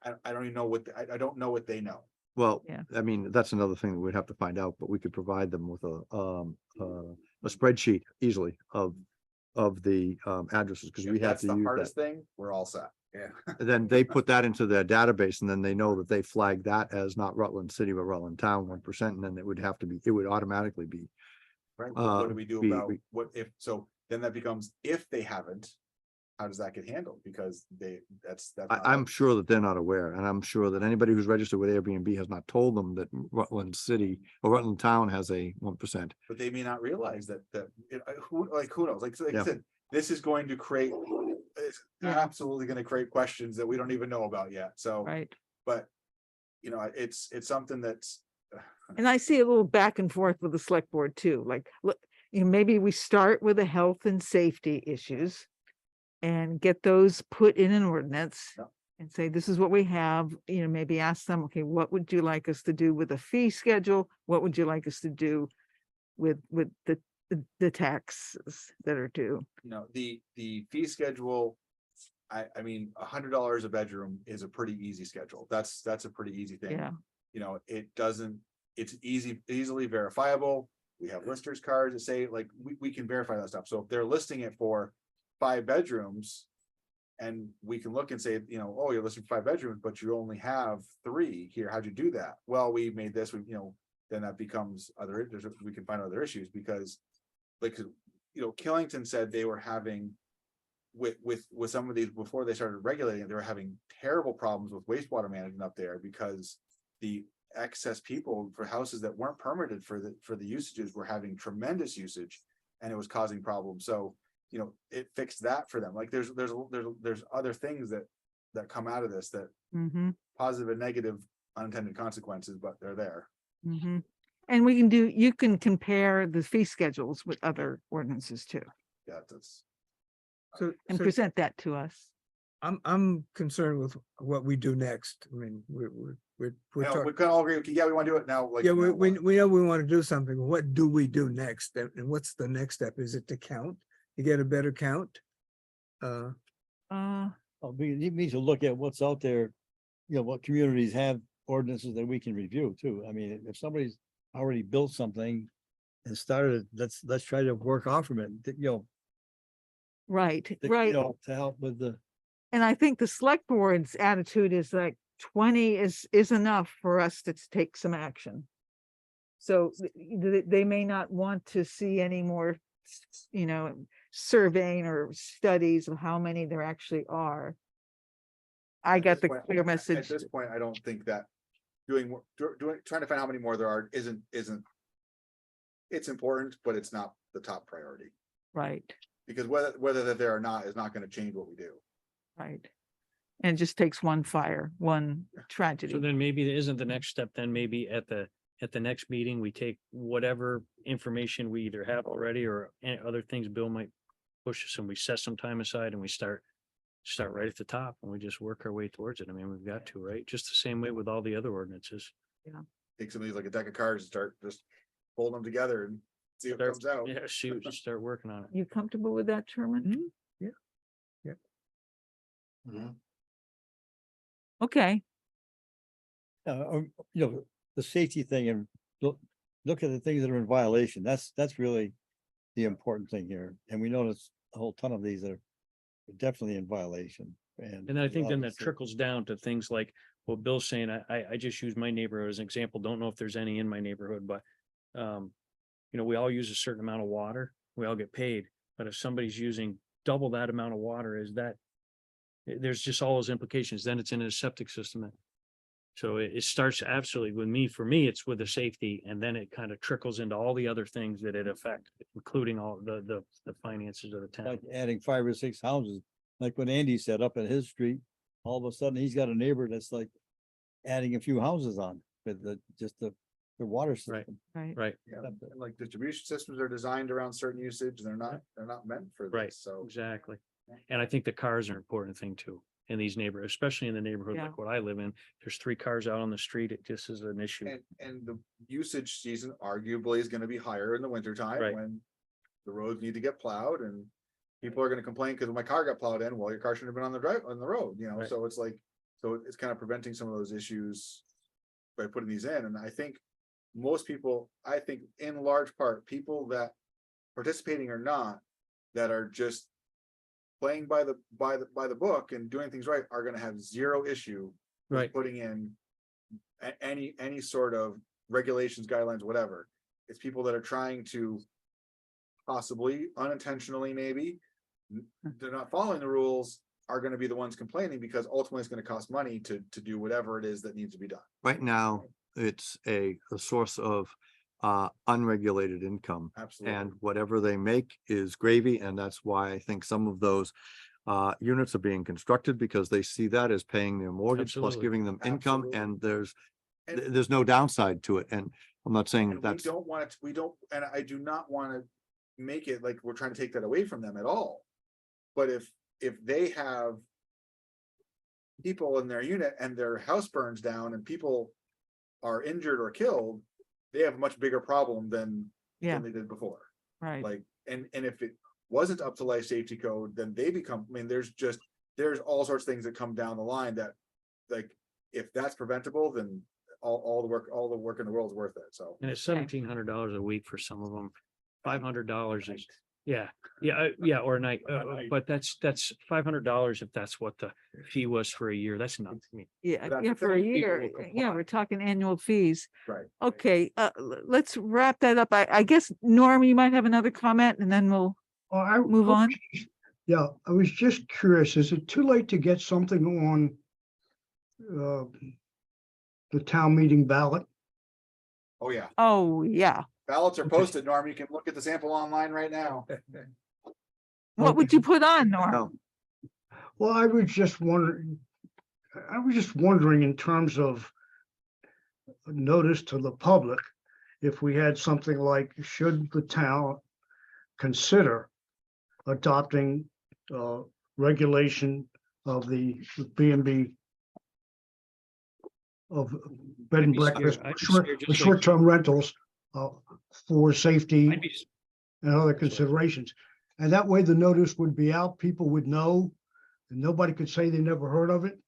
I don't even know what, I don't know what they know. Well, Yeah. I mean, that's another thing that we'd have to find out, but we could provide them with a spreadsheet easily of the addresses, because If we had that's to the use that. hardest thing, we're all set. Yeah. And then they put that into their database, and then they know that they flag that as not Rutland City, but Rutland Town 1%, and then it would have to be, it would automatically be. Right, but what do Uh, we do we- about, we- what if, so then that becomes, if they haven't, how does that get handled? Because that's. I'm sure that they're not aware, and I'm sure that anybody who's registered with Airbnb has not told them that Rutland City or Rutland Town has a 1%. But they may not realize that, who knows, like I Yeah. said, this is going to create. It's Yeah. absolutely gonna create questions that we don't even know about yet, so, right. but. It's something that's. And I see a little back and forth with the select board too, like, look, maybe we start with the health and safety issues. And get those put in an ordinance. Yep. And say, this is what we have, maybe ask them, okay, what would you like us to do with a fee schedule? What would you like us to do with the taxes that are due? The fee schedule. I mean, $100 a bedroom is a pretty easy schedule. That's a pretty easy thing. Yeah, It doesn't, it's easily verifiable. We have listers cards that say, like, we can verify that stuff. So if they're listing it for 5 bedrooms. And we can look and say, oh, you're listing 5 bedrooms, but you only have 3 here. How'd you do that? Well, we made this, then that becomes we can find other issues because. Like, Killington said they were having. With some of these, before they started regulating it, they were having terrible problems with wastewater management up there because. The excess people for houses that weren't permitted for the usages were having tremendous usage. And it was causing problems, so. It fixed that for them. Like there's other things that come out of this that mm-hmm, positive and negative unintended consequences, but they're there. mm-hmm. And you can compare the fee schedules with other ordinances too, Yeah, that's. So, and so present that to us. I'm concerned with what we do next. I mean, we're We talking. can all agree, yeah, we want to do it now, like. Yeah, now we what? know we want to do something. What do we do next? And what's the next step? Is it to count? You get a better count? Uh, We need to look at what's out there, what communities have ordinances that we can review too. I mean, if somebody's already built something and started, let's try to work off from it, right, to help with the. And I think the select board's attitude is like 20 is enough for us to take some action. So they may not want to see any more, surveying or studies of how many there actually are. I At got this the point- clear At message. this point, I don't think that trying to find how many more there are isn't. It's important, but it's not the top priority, Right, because whether that there or not is not gonna change what we do. right. And it just takes one fire, one So tragedy. then maybe there isn't the next step, then maybe at the next meeting, we take whatever information we either have already or any other things Bill might push us and we set some time aside and we start right at the top and we just work our way towards it. I mean, we've got to, right? Just the same way with all the other ordinances. Take some of these like a deck of cards and start just folding them together and see what Start- comes out. Yeah, just start working on it. You comfortable with that, Sherman? Okay, The safety thing and look at the things that are in violation. That's really the important thing here. And we notice a whole ton of these that are definitely in violation. And I think then that obviously- trickles down to things like what Bill's saying. I just use my neighborhood as an example. Don't know if there's any in my neighborhood, but we all use a certain amount of water. We all get paid. But if somebody's using double that amount of water, there's just all those implications. Then it's in a septic system. So it starts absolutely with me. For me, it's with the safety, and then it kind of trickles into all the other things that it affect, including all the finances of the town. Like adding 5 or 6 houses, like when Andy said up in his street, all of a sudden he's got a neighbor that's like adding a few houses on with the water Right. system. right. Right, Yeah, and like distribution systems are designed around certain usage, and they're not meant for Right. this, so. exactly. And I think the cars are an important thing too. in these neighborhoods, especially in the neighborhood Yeah. like what I live in. There's 3 cars out on the street. It just is an issue. And the usage season arguably is gonna be higher in the winter time Right. when the roads need to get plowed and people are gonna complain because my car got plowed in, well, your car shouldn't have been on the drive, on the road, you know, Right. so it's like, so it's kind of preventing some of those issues by putting these in, and I think most people, I think in large part, people that participating or not, that are just playing by the book and doing things right, are gonna have zero issue with Right. putting in any sort of regulations, guidelines, whatever. It's people that are trying to possibly unintentionally, maybe, they're not following the rules, are gonna be the ones complaining because ultimately it's gonna cost money to do whatever it is that needs to be done. Right now, it's a source of unregulated income. Absolutely. And whatever they make is gravy, and that's why I think some of those units are being constructed, because they see that as paying their mortgage plus Absolutely. giving them income, Absolutely. and And- there's no downside to it, and I'm not saying And that we that's, don't want it, we don't, and I do not wanna make it like we're trying to take that away from them at all. But if they have people in their unit and their house burns down and people are injured or killed, they have a much bigger problem than Yeah. they did before. Right. Like, and if it wasn't up to life safety code, then they become, I mean, there's all sorts of things that come down the line that, like, if that's preventable, then all the work in the world is worth it, so. And it's Okay. $1,700 a week for some of them. $500 is, yeah, or a night. But that's $500 if that's what the fee was for a year. That's nothing. I mean, Yeah, That's yeah, the for a thing, people year. will Yeah, comply. we're talking annual fees. Right. Okay, let's wrap that up. I guess, Norm, you might have another comment and then we'll Oh, I move on. Yeah, I was just curious, is it too late to get something on the town meeting ballot? Oh, yeah. Oh, yeah. Ballots are posted, Norm. You can look at the sample online right now. What would you put on, Norm? no, Well, I was just wondering in terms of notice to the public, if we had something like, should the town consider adopting regulation of the B&B of bed and I'd be scared- breakfast, I'd be scared just like- short-term rentals for safety I'd be, and other considerations. And that way the notice would be out, people would know, and nobody could say they never heard of it.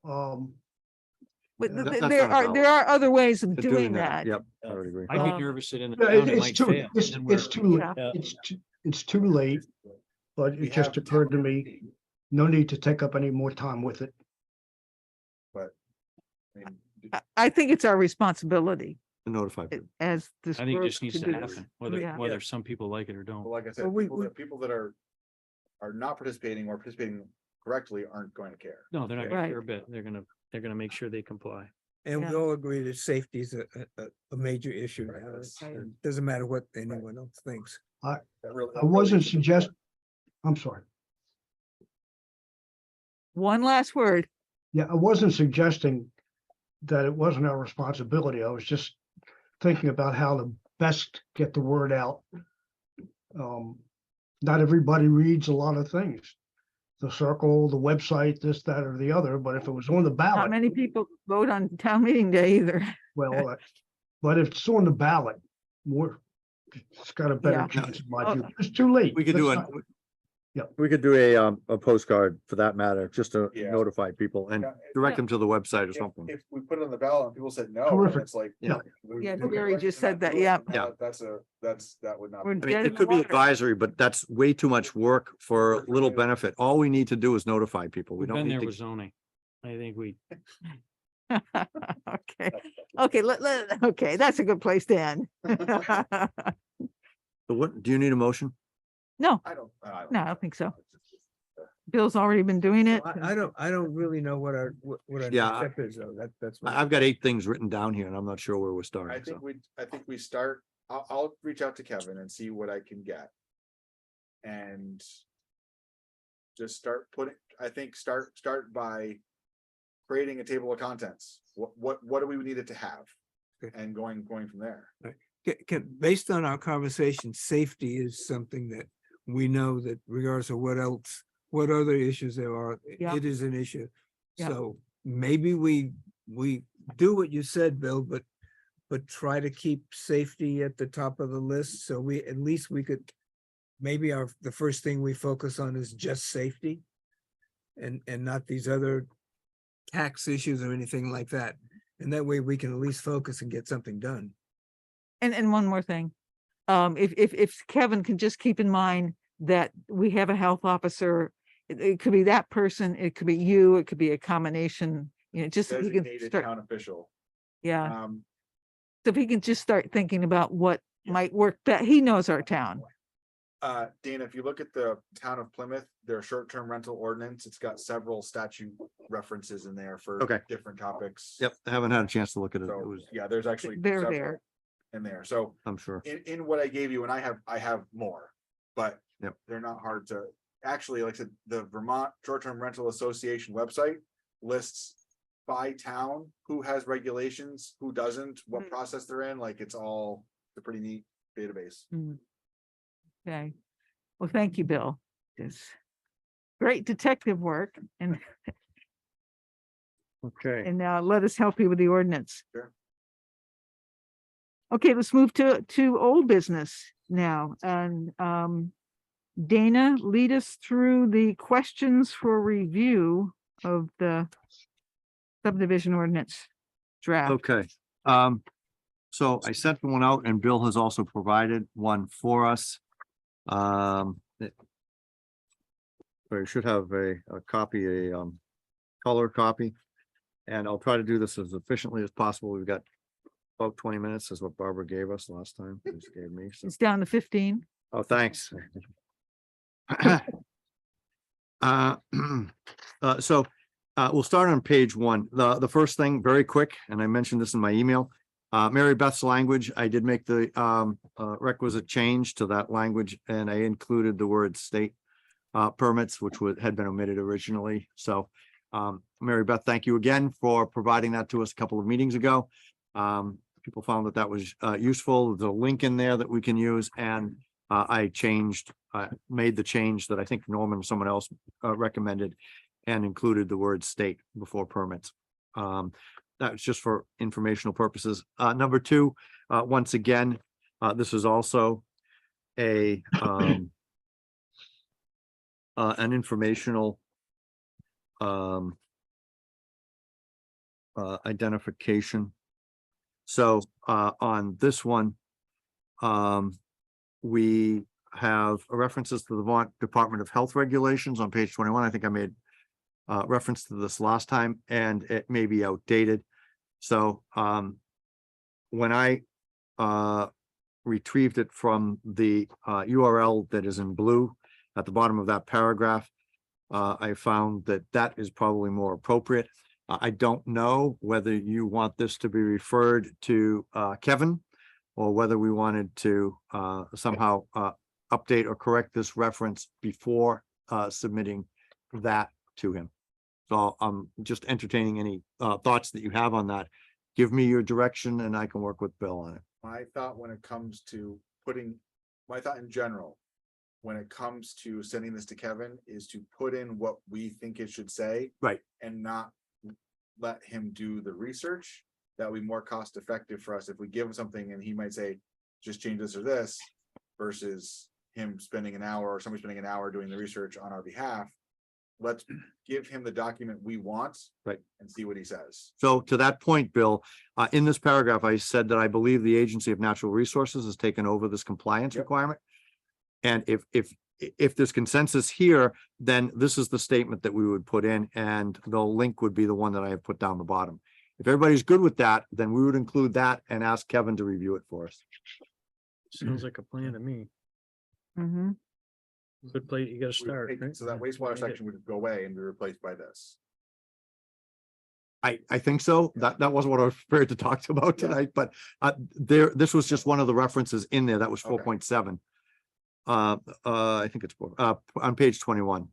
But Yeah, that's there not a there are other ways of to doing that. Yep, I would agree. I'd Um, be nervous that in the Yeah, town it it's might too, fail. it's, and we're- it's too, Yeah. it's too late, but We it just have occurred to me, no need to take up any more time with it. I mean, I think it's our responsibility To notify people. as this I think it group just needs to to do happen, this. whether, Yeah. whether some people like it or But don't. like I said, Well, we- people that are not participating or participating correctly aren't going to care. No, they're not Right. gonna care a bit. They're gonna make sure they comply. And we Yeah. all agree that safety is a major issue Right, now. that's- Right. It doesn't matter what anyone else thinks. That really- I wasn't I'm sorry. One last word. Yeah, I wasn't suggesting that it wasn't our responsibility. I was just thinking about how to best get the word out. Not everybody reads a lot of things. The Circle, the website, this, that, or the other, but if it was on the Not ballot, many people vote on town meeting day either. well, but if it's on the ballot, it's got a better Yeah. chance in my Oh. view. It's too late. We could do Let's it. not- Yeah. We could do a postcard for that matter, just to Yeah. notify people and Yeah, direct them to the website or If something. if we put it on the ballot and people said no, then Terrific. it's like. Yeah. Yeah, we Jerry can just not said that, do it, yeah. and Yeah. That would not. We're be- I mean, dead in it the could be water. advisory, but that's way too much work for little benefit. All we need to do is notify people. We We've don't been need there to. with zoning. I think we, Okay, okay, okay, that's a good place to end. So what, do you need a motion? No, I don't. no, I don't think so. Bill's already been doing it. I don't really know what our next Yeah, step is, though. That's. I've got 8 things written down here and I'm not sure where we're I starting, think so. I think we start, I'll reach out to Kevin and see what I can get. And just start by creating a table of contents. What do we need it to have? Okay. And going from there. Based on our conversation, safety is something that we know that regardless of what else what other issues there are. Yeah. It is an issue. Yeah. So maybe we do what you said, Bill, but try to keep safety at the top of the list. So at least we could, maybe the first thing we focus on is just safety. And not these other tax issues or anything like that. And that way we can at least focus and get something done. And one more thing. If Kevin can just keep in mind that we have a health officer, it could be that person, it could be you, it could be a combination, just so he can Designated start, town official. yeah. Um, So if he can just start thinking about what might work, that he knows our town. Dana, if you look at the town of Plymouth, their short-term rental ordinance, it's got several statute references in there for Okay. different topics. Yep, I haven't had a chance to look at it. It So, was, yeah, there's actually They're several there. in there. So I'm sure. in what I gave you, and I have more, but Yep. they're not hard to, actually, like I said, the Vermont Short-Term Rental Association website lists by town, who has regulations, who doesn't, what Hmm. process they're in, like it's a pretty neat database. Okay. Well, thank you, Bill. It's great detective work and Okay. now let us help you with the ordinance. Sure. Okay, let's move to old business now. And Dana, lead us through the questions for review of the subdivision ordinance draft. Okay, so I sent one out and Bill has also provided one for us. I should have a copy, color copy. And I'll try to do this as efficiently as possible. We've got about 20 minutes is what Barbara gave us last time. Just gave me. So- It's down to 15. Oh, thanks. So we'll start on page 1. The first thing, very quick, and I mentioned this in my email. Mary Beth's language, I did make the requisite change to that language, and I included the word state permits, which had been omitted originally. So Mary Beth, thank you again for providing that to us a couple of meetings ago. People found that was useful. There's a link in there that we can use, and I made the change that I think Norman or someone else recommended and included the word state before permits. That's just for informational purposes. Number 2, once again, this is also an informational identification. So on this one, we have references to the Vermont Department of Health regulations on page 21. I think I made reference to this last time, and it may be outdated. So when I retrieved it from the URL that is in blue at the bottom of that paragraph, I found that is probably more appropriate. I don't know whether you want this to be referred to Kevin, or whether we wanted to somehow update or correct this reference before submitting that to him. So I'm just entertaining any thoughts that you have on that. Give me your direction and I can work with Bill on it. My thought when it comes to my thought in general, when it comes to sending this to Kevin, is to put in what we think it should say. Right. And not let him do the research. That would be more cost effective for us if we give him something and he might say, just change this or this, versus him spending an hour or somebody spending an hour doing the research on our behalf. Let's give him the document we want. Right. And see what he says. So to that point, Bill, in this paragraph, I said that I believe the Agency of Natural Resources has taken over this compliance Yep. requirement. And if there's consensus here, then this is the statement that we would put in, and the link would be the one that I have put down the bottom. If everybody's good with that, then we would include that and ask Kevin to review it for us. Sounds like a plan to me. Mhm. Good place, you gotta We would start, take- right? So that wastewater section would go away and be replaced by this. I think so. That wasn't what I was prepared to talk about Yeah. tonight, but this was just one of the references in there. That was Okay. 4.7. I think it's on page 21.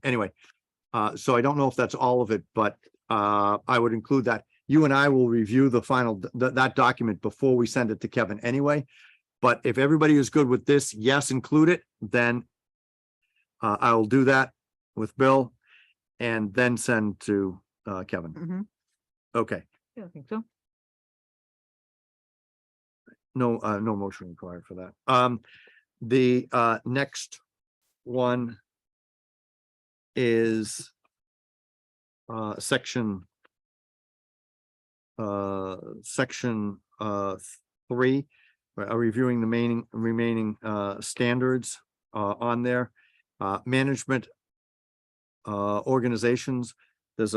Anyway, so I don't know if that's all of it, but I would include that. You and I will review the final, that document before we send it to Kevin anyway. But if everybody is good with this, yes, include it, then I will do that. with Bill and then send to Kevin. Mhm. Okay, Yeah, I think so. no, no motion required for that. The next one is section 3, reviewing the remaining standards on there. Management organizations, there's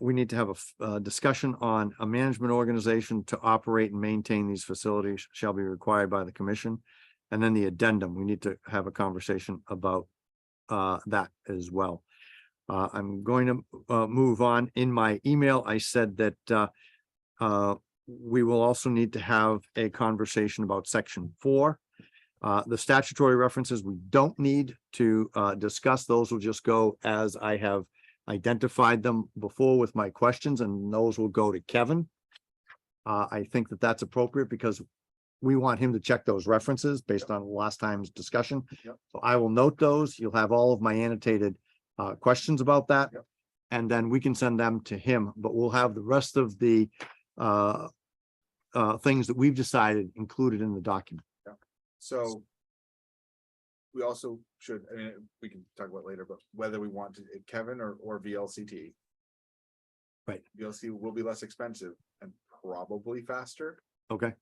we need to have a discussion on a management organization to operate and maintain these facilities shall be required by the commission. And then the addendum, we need to have a conversation about that as well. I'm going to move on. In my email, I said that we will also need to have a conversation about section 4. The statutory references, we don't need to discuss. Those will just go as I have identified them before with my questions, and those will go to Kevin. I think that that's appropriate because we want him to check those references based on last time's discussion. Yep. So I will note those. You'll have all of my annotated questions about that. Yep. And then we can send them to him, but we'll have the rest of the things that we've decided included in the document. So we also should, I mean, we can talk about it later, but whether we want to, Kevin or VLCT. Right. VLC will be less expensive and probably faster. Okay,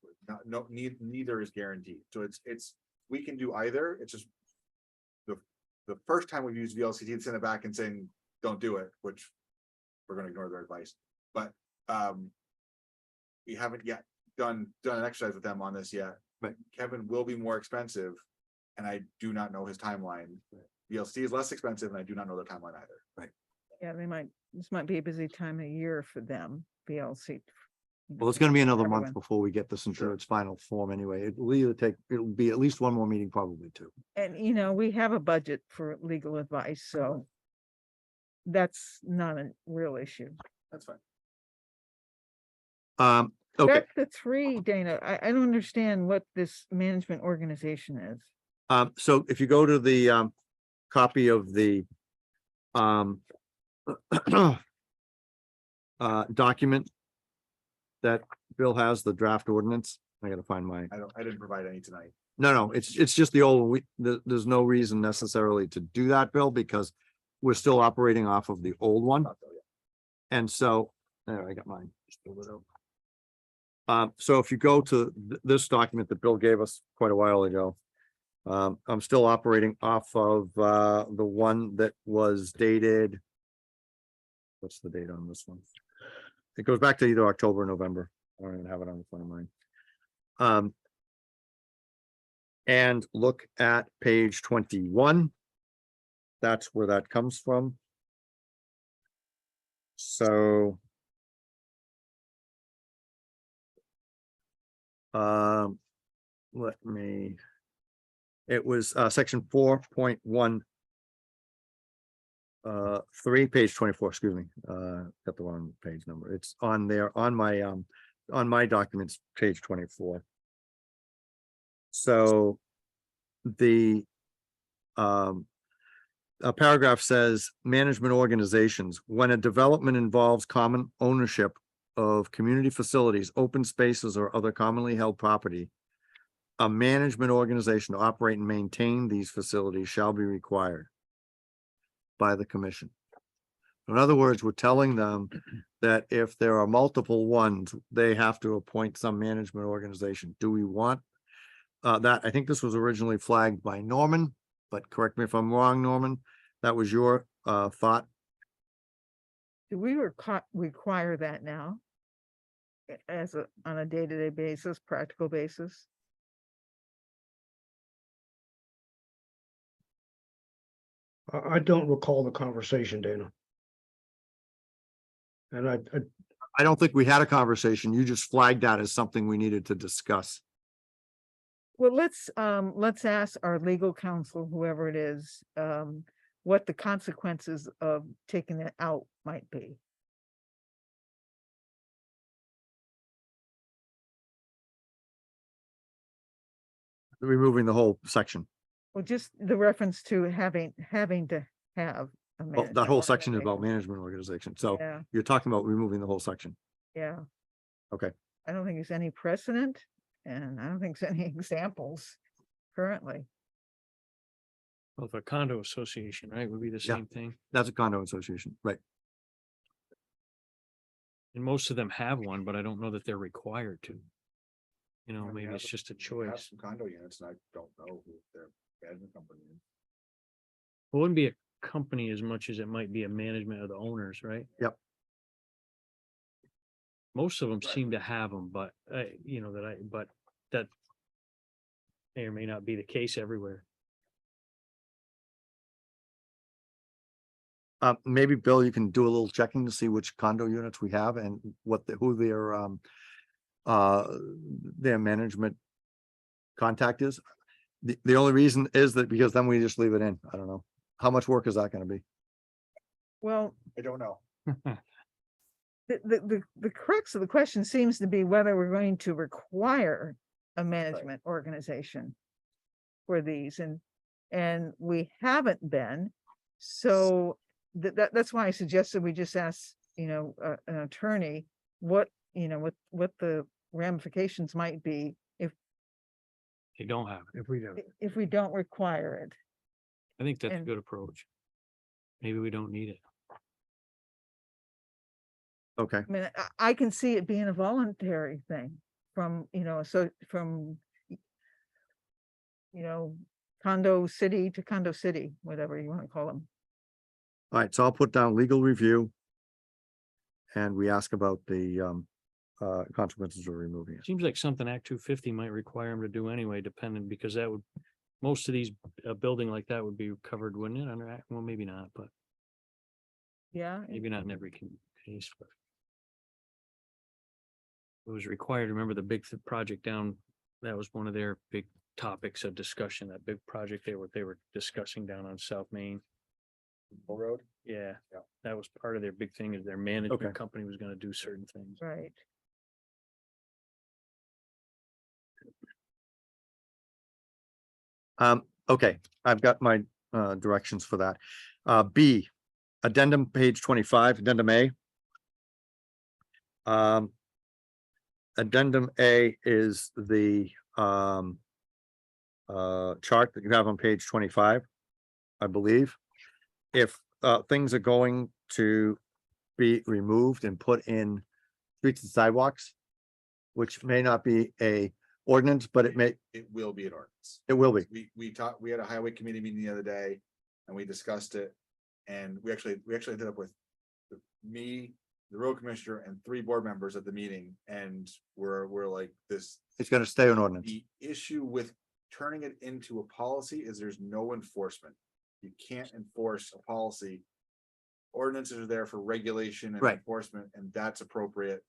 Neither is guaranteed. So it's, we can do either. It's just the first time we've used VLCT and send it back and saying, don't do it, which we're gonna ignore their advice. But we haven't yet done an exercise with them on this yet. Right. Kevin will be more expensive, and I do not know his timeline. VLC is less expensive, and I do not know their timeline either. Yeah, this might be a busy time of year for them, VLC. well, it's gonna be another month Everyone. before we get this into its final form anyway. It'll be at least one more meeting, probably two. And, we have a budget for legal advice, so that's not a real issue. That's fine. Okay, Back to 3, Dana, I don't understand what this management organization is. so if you go to the copy of the document that Bill has, the draft ordinance, I gotta find my, I didn't provide any tonight. no, it's just the old, there's no reason necessarily to do that, Bill, because we're still operating off of the old one. Not though, yeah. And so, there, I got mine. Just pulled it out. So if you go to this document that Bill gave us quite a while ago, I'm still operating off of the one that was dated. What's the date on this one? It goes back to either October or November. I don't even have it on the front of mine. And look at page 21. That's where that comes from. So. Let me. It was section 4.1. 3, page 24, excuse me, got the wrong page number. It's on there on my documents, page 24. So the a paragraph says management organizations, when a development involves common ownership of community facilities, open spaces, or other commonly held property, a management organization to operate and maintain these facilities shall be required by the commission. In other words, we're telling them that if there are multiple ones, they have to appoint some management organization. Do we want that? I think this was originally flagged by Norman, but correct me if I'm wrong, Norman. That was your thought. Do we require that now? On a day-to-day basis, practical basis? I don't recall the conversation, Dana. And I don't think we had a conversation. You just flagged that as something we needed to discuss. Well, let's ask our legal counsel, whoever it is, what the consequences of taking it out might be. Removing the whole section. Well, just the reference to having to have a Well, that management whole section is about organization. management organization. So Yeah, you're talking about removing the whole section. yeah. Okay. I don't think there's any precedent and I don't think there's any examples currently. Well, if a condo association, right, would be the Yeah. same thing. That's a condo association, right? And most of them have one, but I don't know that they're required to. You know, Yeah, we maybe have it's just a We have choice. some condo units and I don't know who their management company is. It wouldn't be a company as much as it might be a management of the owners, right? Yep. Most of them Right. seem to have them, but but that may or may not be the case everywhere. Maybe Bill, you can do a little checking to see which condo units we have and who their management contact is. The only reason is that because then we just leave it in. I don't know. How much work is that gonna be? Well, I don't know. the crux of the question seems to be whether we're going to require a management organization for these and we haven't been. So that's why I suggested we just ask, an attorney, what the ramifications might be They don't have it. If we don't. if we don't require it. I think that's a And- good approach. Maybe we don't need it. Okay, I mean, I can see it being a voluntary thing from, condo city to condo city, whatever you want to call them. all right, so I'll put down legal review. And we ask about the consequences of removing it. Seems like something Act 250 might require them to do anyway, depending, because that would, most of these, a building like that would be covered, wouldn't it, under Act? Well, maybe not, but Yeah, maybe not in every case, but it was required. Remember the big project down, that was one of their big topics of discussion, that big project they were discussing down on South Main. Mill Road. Yeah, Yeah. that was part of their big thing, is their management company was gonna do certain things. right. Okay, I've got my directions for that. B, addendum page 25, addendum A. Addendum A is the chart that you have on page 25, I believe. If things are going to be removed and put in streets and sidewalks, which may not be a ordinance, but it will be an ordinance. will be. We had a highway committee meeting the other day and we discussed it. And we actually ended up with me, the road commissioner and 3 board members at the meeting. And we're like this. It's gonna stay an ordinance. The issue with turning it into a policy is there's no enforcement. You can't enforce a policy. Ordinances are there for regulation and Right. enforcement, and that's appropriate.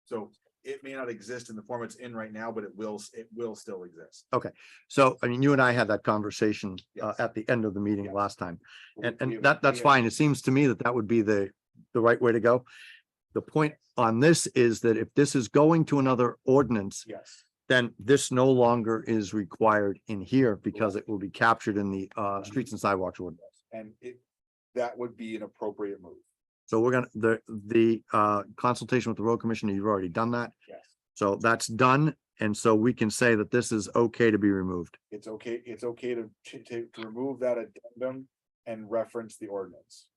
So it may not exist in the form it's in right now, but it will still exist. So, I mean, you and I had that conversation Yes. at the end of the meeting Yes. last time. And We- that's fine. It seems to me that would be the right way to go. The point on this is that if this is going to another ordinance, Yes, then this no longer is required in here because it will be captured in the streets and sidewalks ordinance. and that would be an appropriate move. So we're gonna, the consultation with the road commissioner, you've already done that. Yes. So that's done. And so we can say that this is okay to be removed. It's okay to remove that addendum and reference the ordinance.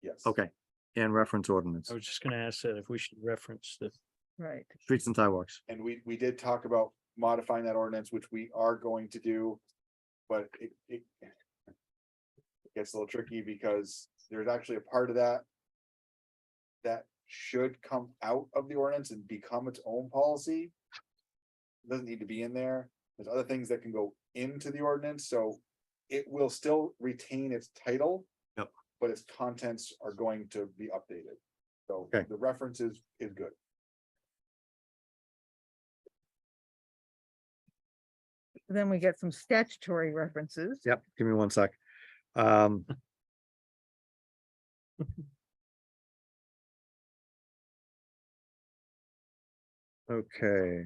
Yes. Okay. And reference ordinance, I was just gonna ask that if we should reference the, Right. streets and sidewalks. And we did talk about modifying that ordinance, which we are going to do. But it gets a little tricky because there's actually a part of that should come out of the ordinance and become its own policy. It doesn't need to be in there. There's other things that can go into the ordinance, so it will still retain its title. Yep. But its contents are going to be updated. So Okay. the reference is good. Then we get some statutory references. Yep, give me one sec. Um. Okay.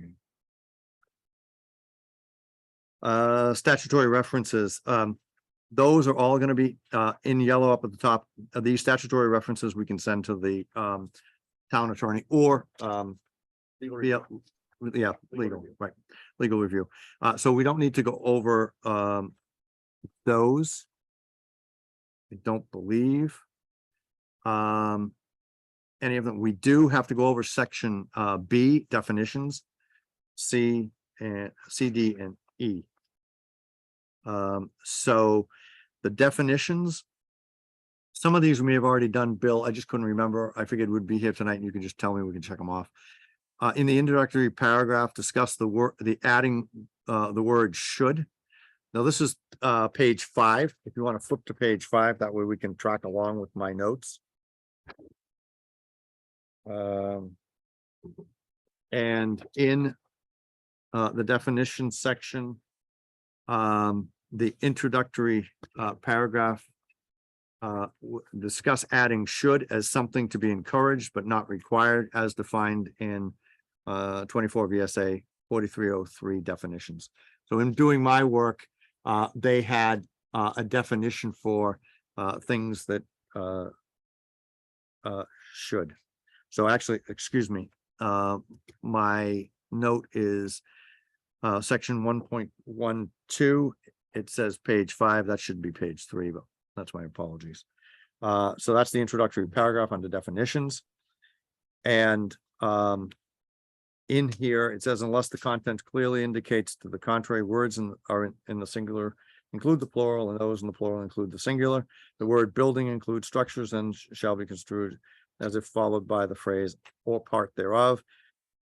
Statutory references, those are all gonna be in yellow up at the top. These statutory references we can send to the town attorney or Legal yeah, review. yeah, legal, right, legal review. So we don't need to go over those. I don't believe. Any of them. We do have to go over section B definitions, C and C, D, and E. So the definitions, some of these we may have already done, Bill. I just couldn't remember. I figured we'd be here tonight and you can just tell me, we can check them off. In the introductory paragraph, discuss the adding the word should. Now, this is page 5. If you want to flip to page 5, that way we can track along with my notes. And in the definition section, the introductory paragraph discuss adding should as something to be encouraged but not required as defined in 24 VSA 4303 definitions. So in doing my work, they had a definition for things that should. So actually, excuse me, my note is section 1.12. It says page 5. That should be page 3, but that's my apologies. So that's the introductory paragraph under definitions. And in here, it says, unless the content clearly indicates to the contrary, words are in the singular include the plural, and those in the plural include the singular. The word building includes structures and shall be construed as if followed by the phrase or part thereof.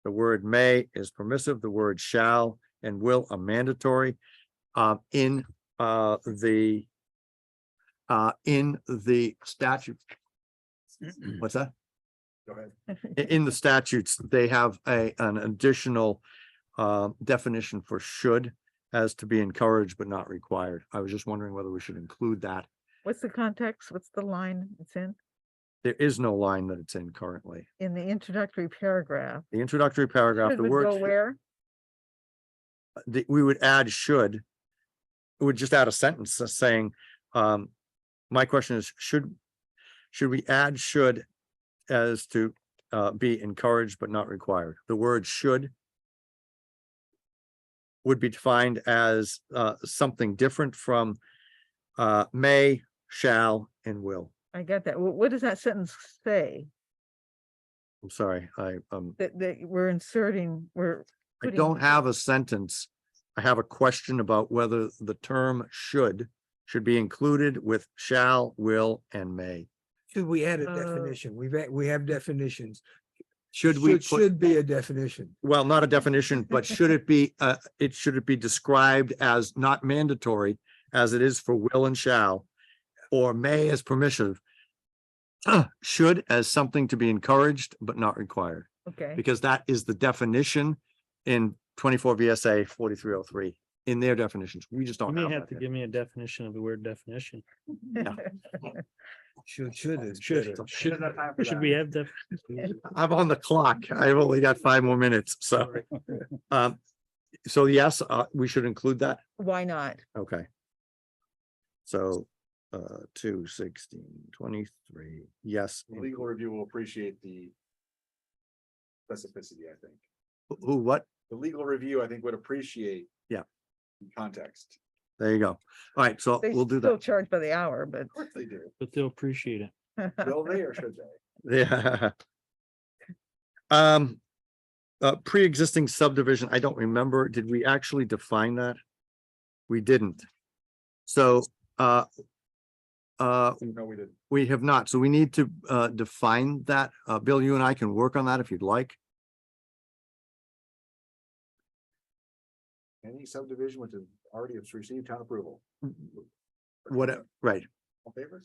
The word may is permissive. The word shall and will are mandatory. In the statute. What's that? Go ahead. In the statutes, they have an additional definition for should as to be encouraged but not required. I was just wondering whether we should include that. What's the context? What's the line it's in? There is no line that it's in currently. In the introductory paragraph. The introductory paragraph, Should the would word, go where? we would add should. It would just add a sentence saying, my question is, should we add should as to be encouraged but not required? The word should would be defined as something different from may, shall, and will. I get that. What does that sentence say? I'm sorry, I That we're inserting, we're. putting- don't have a sentence. I have a question about whether the term should be included with shall, will, and may. Should we add a Uh, definition? We have definitions. Should we put, Should be a definition. well, not a definition, but should it be, should it be described as not mandatory as it is for will and shall, or may as permissive? Should as something to be encouraged but not required, Okay, because that is the definition in 24 VSA 4303 in their definitions. We just You don't may have have that to yet. give me a definition of the word definition. Should is Should, better. should we have that? I'm on the clock. I've only got 5 more minutes, so. So yes, we should include that. why not? Okay. So, 2, 16, 23, yes. The legal review will appreciate the specificity, I think. Who, what? The legal review, I think, would appreciate. Yeah. the Context. There you go. All right, so They we'll do still that. charge by the hour, but. Of course they do. But they'll appreciate it. Will they or should they? Yeah. Pre-existing subdivision, I don't remember. Did we actually define that? We didn't. So, No, we didn't. we have not. So we need to define that. Bill, you and I can work on that if you'd like. Any subdivision which has already has received town approval. Whatever, right. All favors?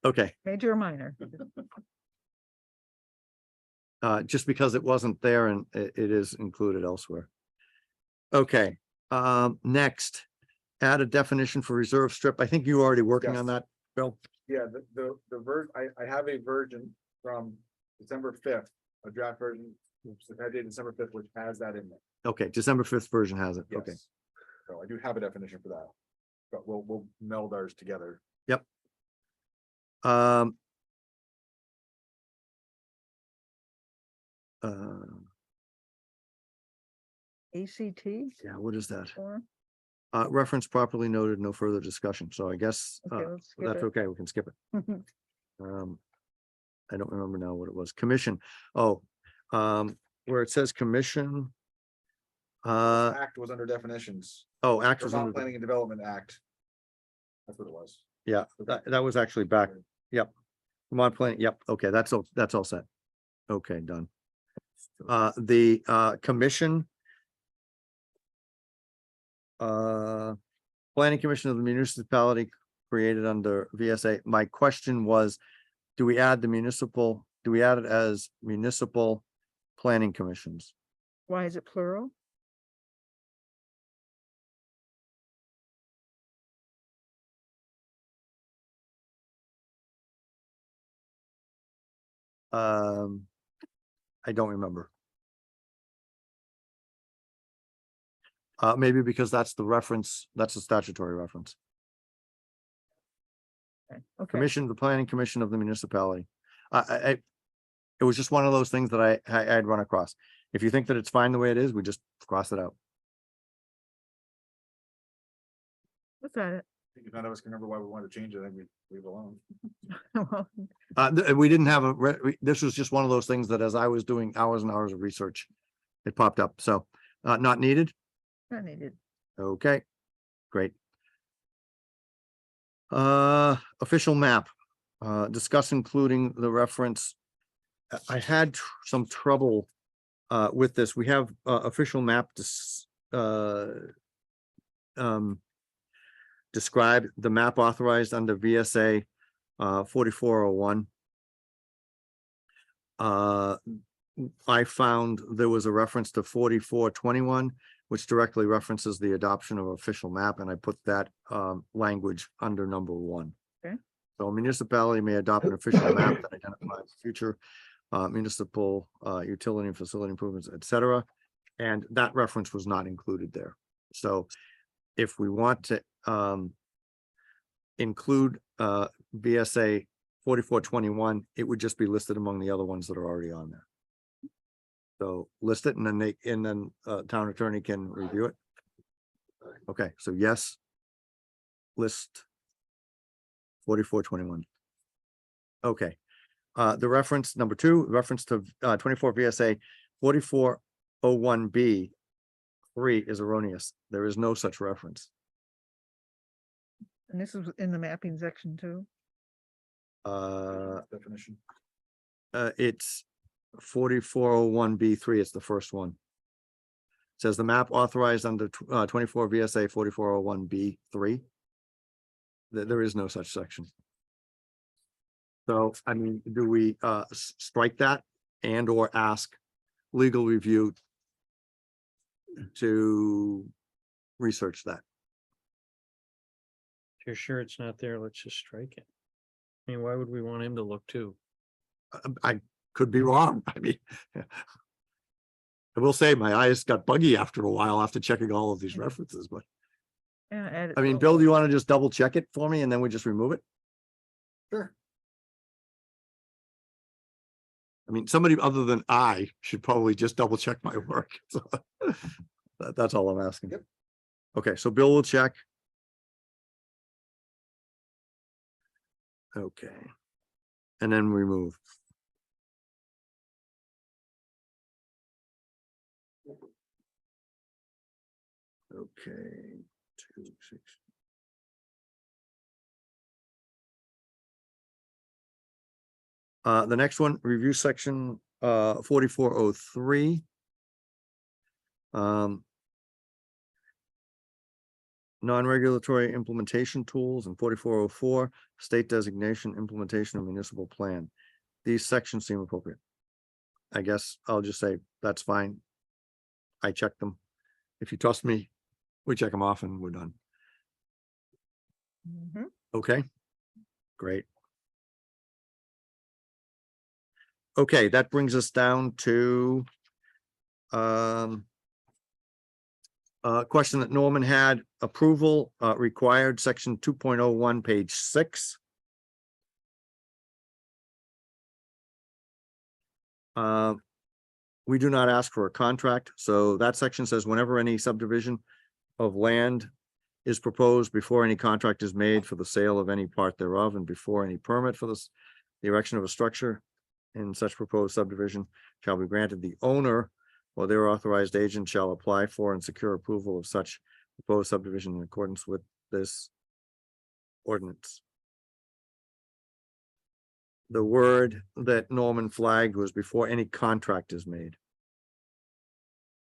Okay. Major or minor? Just because it wasn't there and it is included elsewhere. Okay, next, add a definition for reserve strip. I think you were already working on Yes. that, Bill. Yeah, the version, I have a version from December 5th, a draft version. I did December 5th, which has that in there. Okay, December 5th version has it. Okay. Yes. AgriCo. I do have a definition for that. But we'll meld ours together. Um. ACT Yeah, what is that? or, Reference properly noted, no further discussion. So I guess, okay, let's skip that's it. okay. We can skip it. I don't remember now what it was. Commission. Oh, where it says commission. Act was under definitions. Act was Vermont under, Planning and Development Act. That's what it was. yeah, that was actually back. Yep. Vermont Plan, yep, okay, that's all set. Okay, done. The commission. Planning Commission of the municipality created under VSA. My question was, do we add it as municipal planning commissions? Why is it plural? I don't remember. Maybe because that's the reference, that's the statutory reference. Okay, Commission, the planning commission of the municipality. It was just one of those things that I'd run across. If you think that it's fine the way it is, we just cross it out. look at it. I think if none of us can remember why we wanted to change it, I think we leave it alone. Well, We didn't have this was just one of those things that as I was doing hours and hours of research, it popped up. So, not needed. not needed. Okay, great. Official map, discuss including the reference. I had some trouble with this. We have official map describe the map authorized under VSA 4401. I found there was a reference to 4421, which directly references the adoption of official map, and I put that language under number 1. Okay. So a municipality may adopt an official map that identifies future municipal utility and facility improvements, etc. And that reference was not included there. So if we want to include VSA 4421, it would just be listed among the other ones that are already on there. So list it, and then town attorney can review it. Okay, so yes. List 4421. Okay. The reference number 2, reference to 24 VSA 4401B 3 is erroneous. There is no such reference. And this is in the mapping section too. Definition. It's 4401B3. It's the first one. It says the map authorized under 24 VSA 4401B3. There is no such section. So, I mean, do we strike that and or ask legal review to research that? If you're sure it's not there, let's just strike it. I mean, why would we want him to look too? I could be wrong. I mean, I will say my eyes got buggy after a while after checking all of these references, but Yeah, add it I mean, to- Bill, do you want to just double check it for me and then we just remove it? Sure. I mean, somebody other than I should probably just double check my work. So that's all I'm asking. Yep. Okay, so Bill will check. Okay. And then remove. Okay. 2, 6. The next one, review section 4403. Non-regulatory implementation tools, and 4404, state designation, implementation of municipal plan. These sections seem appropriate. I guess I'll just say that's fine. I checked them. If you trust me, we check them off and we're done. Mhm. Okay, great. Okay, that brings us down to question that Norman had, approval, required, section 2.01, page 6. We do not ask for a contract, so that section says whenever any subdivision of land is proposed, before any contract is made for the sale of any part thereof, and before any permit for this, the erection of a structure in such proposed subdivision shall be granted, the owner or their authorized agent shall apply for and secure approval of such proposed subdivision in accordance with this ordinance. The word that Norman flagged was before any contract is made.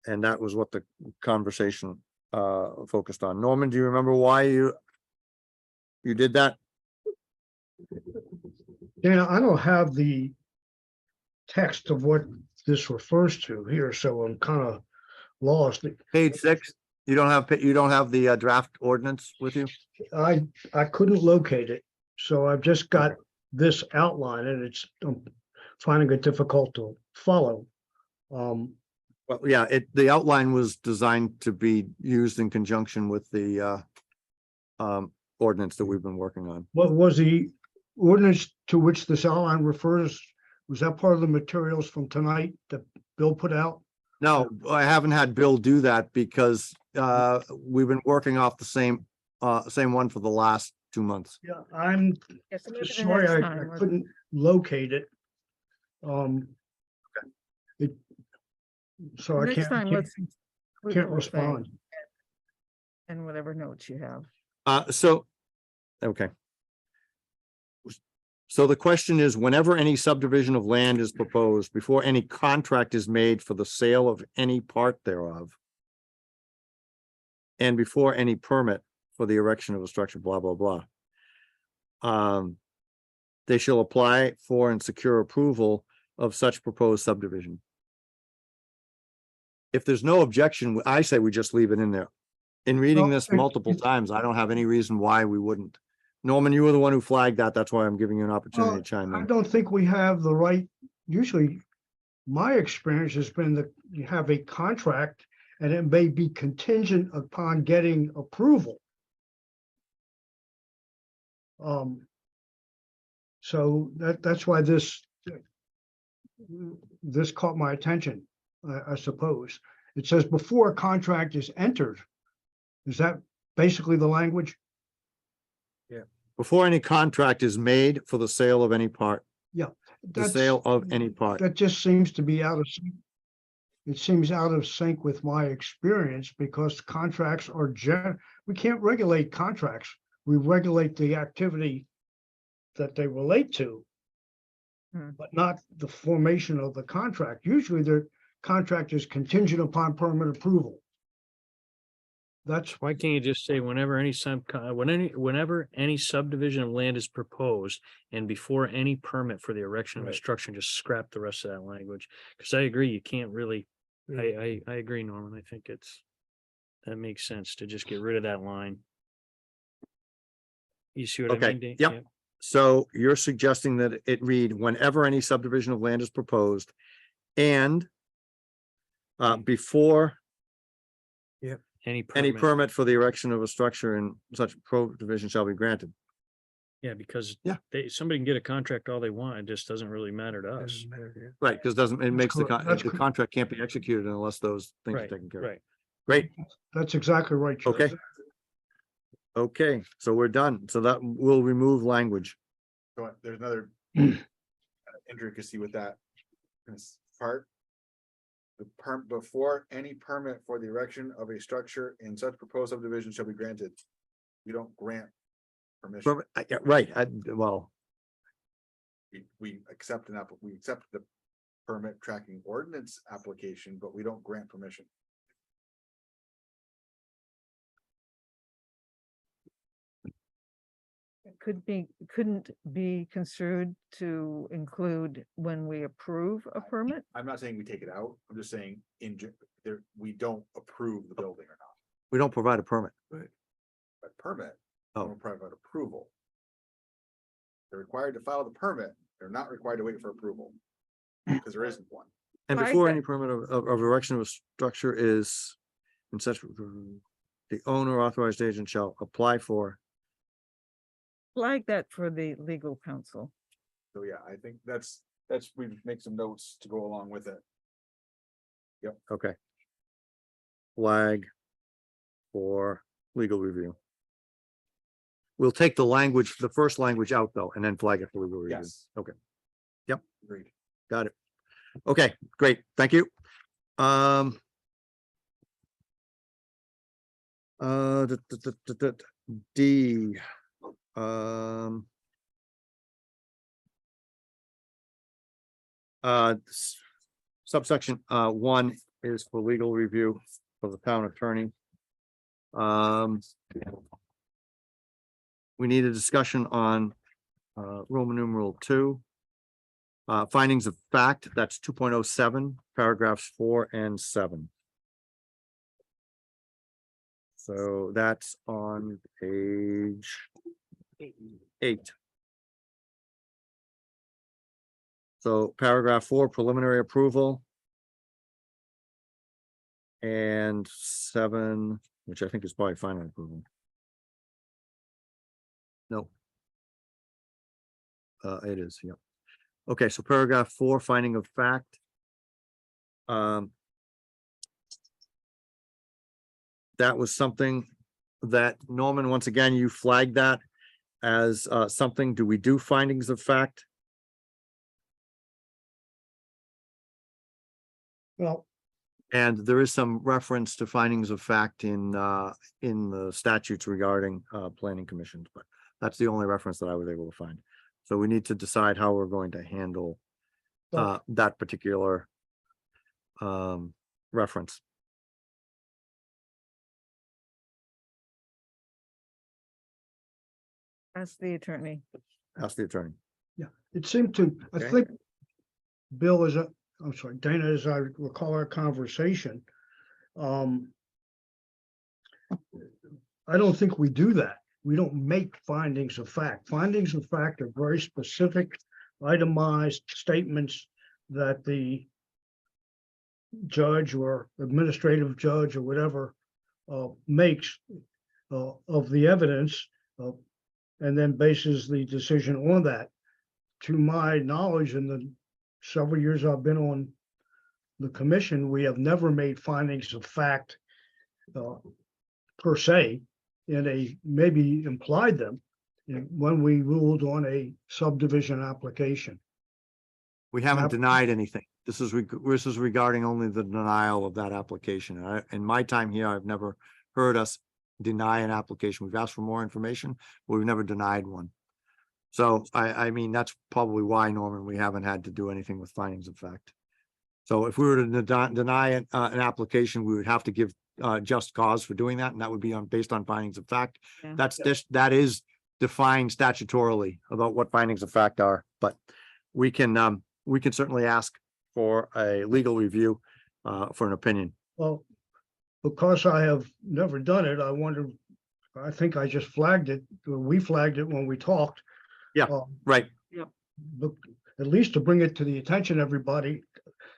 And that was what the conversation focused on. Norman, do you remember why you did that? Dana, I don't have the text of what this refers to here, so I'm kind of lost. Page 6, you don't have the draft ordinance with you? I couldn't locate it, so I've just got this outline and I'm finding it difficult to follow. Well, yeah, the outline was designed to be used in conjunction with the ordinance that we've been working on. What was the ordinance to which this outline refers? Was that part of the materials from tonight that Bill put out? No, I haven't had Bill do that because we've been working off the same one for the last 2 months. Yeah, I'm Yes, maybe the sorry, next I time, couldn't locate it. It, so I Next time, can't let's. include the can't whole thing respond. And whatever notes you have. Okay. So the question is, whenever any subdivision of land is proposed, before any contract is made for the sale of any part thereof, and before any permit for the erection of a structure, blah, blah, blah. They shall apply for and secure approval of such proposed subdivision. If there's no objection, I say we just leave it in there. In reading Well, this multiple times, I don't have any reason why we wouldn't. Norman, you were the one who flagged that. That's why I'm giving you an opportunity to chime I in. don't think we have the right, usually my experience has been that you have a contract and it may be contingent upon getting approval. So that's why this caught my attention, I suppose. It says before a contract is entered. Is that basically the language? Before any contract is made for the sale of any part, the That's- sale of any part. That just seems to be out of sync. It seems out of sync with my experience because contracts are we can't regulate contracts. We regulate the activity that they relate to. Hmm. But not the formation of the contract. Usually their contract is contingent upon permit approval. That's Why can't you just say whenever any whenever any subdivision of land is proposed and before any permit for the erection of a Right. structure, just scrap the rest of that language? Because I agree, you can't really, Yeah. I agree, Norman. I think that makes sense to just get rid of that line. You see what I Okay, mean? Dave? yep. So you're suggesting that it read whenever any subdivision of land is proposed and before Any any permit. permit for the erection of a structure in such division shall be granted. Yeah, because Yeah. somebody can get a contract all they want. It just doesn't really matter to us. Right, because it makes correct. That's the cor- contract can't be executed unless those things are Right, taken care of. right. Great, That's exactly right, Joe. okay. Okay, so we're done. So that will remove language. So there's another intricacy with that. This part. The before any permit for the erection of a structure in such proposed subdivision shall be granted. We don't grant permission. Yeah, right, well, We accept we accept the permit tracking ordinance application, but we don't grant permission. Couldn't be construed to include when we approve a permit? I'm not saying we take it out. I'm just saying there, we don't approve the building or not. we don't provide a permit. But permit, Oh. don't provide approval. They're required to file the permit. They're not required to wait for approval. Because there isn't one. And Right, before but- any permit of erection of a structure is and such, the owner authorized agent shall apply for. Flag that for the legal counsel. So yeah, I think that's, we make some notes to go along with it. Okay. Flag for legal review. We'll take the language, the first language out though, and then flag it for legal review. Yes. Okay. Yep. Agreed. Got it. Okay, great. Thank you. D. Subsection, 1 is for legal review for the town attorney. We need a discussion on, Roman numeral 2. Findings of fact, that's 2.07, paragraphs 4 and 7. So that's on page 8. So paragraph 4, preliminary approval. And 7, which I think is probably final approval. No. It is, yeah. Okay, so paragraph 4, finding of fact. That was something that Norman, once again, you flagged that as something. Do we do findings of fact? Well, And there is some reference to findings of fact in the statutes regarding planning commissions, but that's the only reference that I was able to find. So we need to decide how we're going to handle Well- that particular reference. Ask the attorney. Ask the attorney. it seemed to, I Okay. think, Bill, I'm sorry, Dana, as I recall our conversation, I don't think we do that. We don't make findings of fact. Findings of fact are very specific, itemized statements that the judge or administrative judge or whatever makes of the evidence, and then bases the decision on that. To my knowledge, in the several years I've been on the commission, we have never made findings of fact per se, maybe implied them when we ruled on a subdivision application. We haven't Yep. denied anything. This is regarding only the denial of that application. In my time here, I've never heard us deny an application. We've asked for more information, but we've never denied one. So I mean, that's probably why, Norman, we haven't had to do anything with findings of fact. So if we were to deny an application, we would have to give just cause for doing that, and that would be based on findings of fact. Yeah. That is defined statutorily about what findings of fact are, but we can certainly ask for a legal review for an opinion. Well, because I have never done it, I think I just flagged it, or we flagged it when we talked. Yeah. Right. But at least to bring it to the attention of everybody,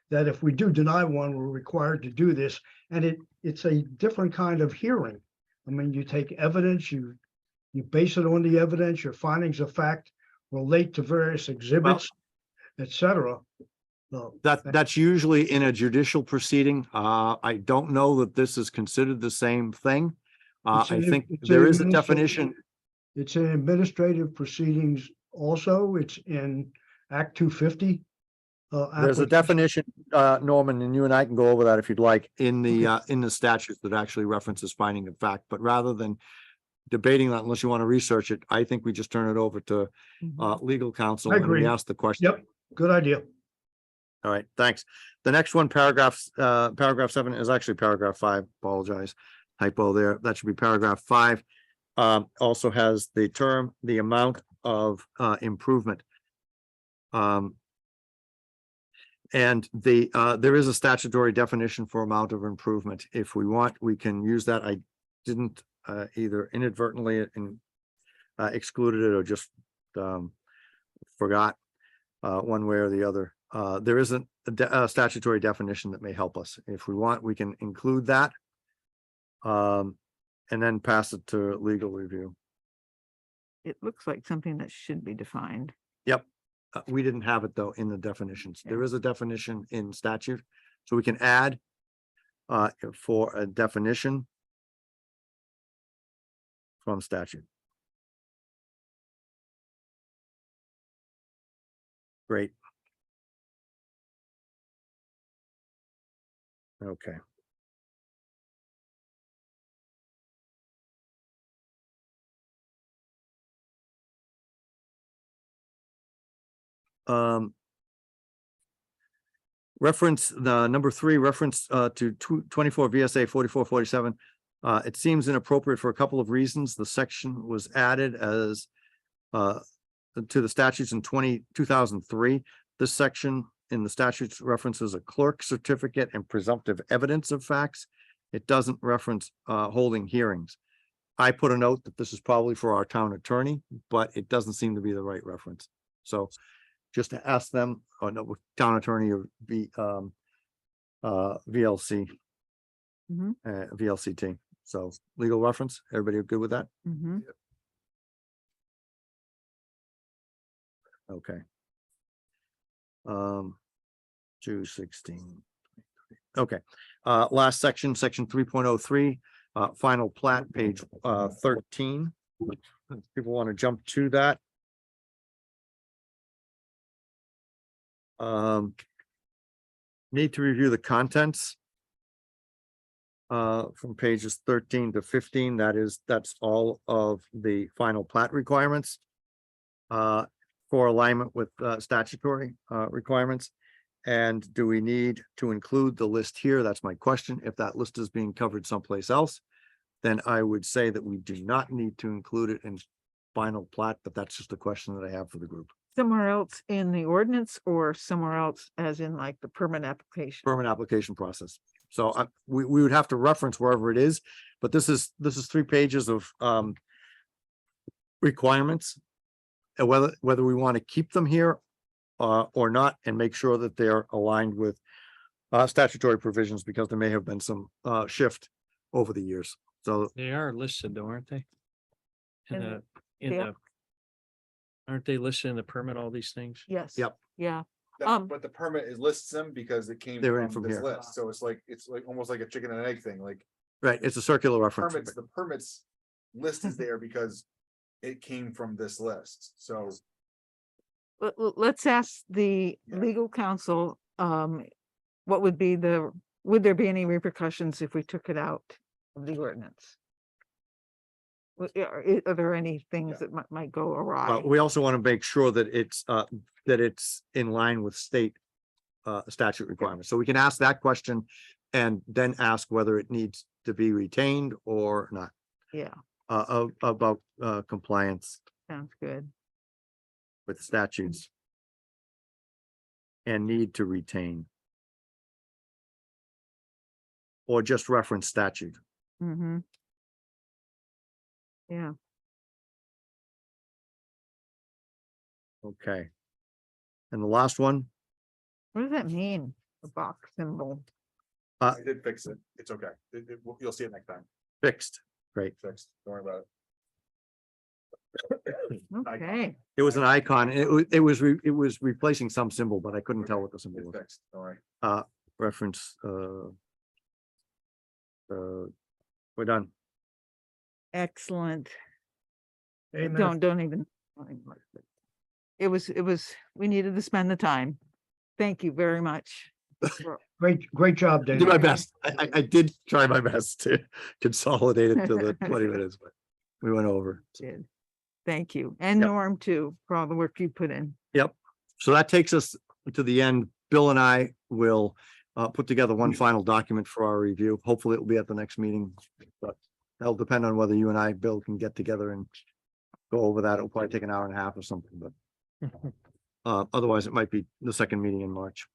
that if we do deny one, we're required to do this. And it's a different kind of hearing. I mean, you take evidence, you base it on the evidence, your findings of fact relate to various exhibits, et cetera. That's usually in a judicial proceeding. I don't know that this is considered the same thing. I think there is a definition. It's in administrative proceedings also. It's in Act 250. There's a definition, Norman, and you and I can go over that if you'd like, in the statute that actually references finding of fact, but rather than debating that, unless you want to research it, I think we just turn it over to legal counsel I and we agree. ask the question. Yep, good idea. All right, thanks. The next one, paragraph 7 is actually paragraph 5, apologize, typo there. That should be paragraph 5. Also has the term, the amount of improvement. And there is a statutory definition for amount of improvement. If we want, we can use that. I didn't either inadvertently excluded it or just forgot one way or the other. There isn't a statutory definition that may help us. If we want, we can include that. And then pass it to legal review. It looks like something that should be defined. Yep. We didn't have it though in the definitions. There Yeah. is a definition in statute, so we can add for a definition from statute. Great. Okay. Reference the number 3, reference to 24 VSA 4447. It seems inappropriate for a couple of reasons. The section was added as to the statutes in 2003. This section in the statutes references a clerk certificate and presumptive evidence of facts. It doesn't reference holding hearings. I put a note that this is probably for our town attorney, but it doesn't seem to be the right reference. So just to ask them, or no, town attorney or VLC, Mhm. VLCT. So legal reference, everybody good with that? Mhm. Okay. 216. Okay, last section, section 3.03, final plat, page 13. People want to jump to that. Need to review the contents. From pages 13 to 15, that's all of the final plat requirements. For alignment with statutory requirements. And do we need to include the list here? That's my question. If that list is being covered someplace else, then I would say that we do not need to include it in final plat, but that's just a question that I have for the group. Somewhere else in the ordinance or somewhere else as in like the permit application? Permit application process. So we would have to reference wherever it is, but this is 3 pages of requirements. And whether we want to keep them here or not, and make sure that they're aligned with statutory provisions, because there may have been some shift over the years. So They are listed though, aren't they? In In the, in yeah. the. Aren't they listed in the permit, all these things? Yes. Yep. Yeah. But the permit is lists them because it came They were in from from this here. list. So it's like almost like a chicken and egg thing, like right, it's a circular reference. the permits list is there because it came from this list. So Let's ask the Yeah. legal counsel, what would there be any repercussions if we took it out of the ordinance? Are there any things Yeah. that might go awry? But we also want to make sure that it's in line with state statute requirements. So we can ask that question and then ask whether it needs to be retained or not, Yeah, about compliance sounds good. with statutes and need to retain. Or just reference statute. Mm-hmm. Yeah, Okay. And the last one, what does that mean? The box symbol? I did fix it. It's okay. You'll see it next time. fixed. Great. Fixed. Don't worry about it. Okay, It was an icon. It was replacing some symbol, but I couldn't tell what the symbol It's was. fixed. Don't worry. Reference, we're done. excellent. Amen. Don't even. It was, we needed to spend the time. Thank you very much. for- Great job, I Dana. did my best. I did try my best to consolidate it to the 20 minutes, but we went over. did. Thank you. And Yep. Norm too, for all the work you put in. Yep. So that takes us to the end. Bill and I will put together one final document for our review. Hopefully it will be at the next meeting, but that'll depend on whether you and I, Bill, can get together and go over that. It'll probably take an hour and a half or something, but otherwise it might be the second meeting in March.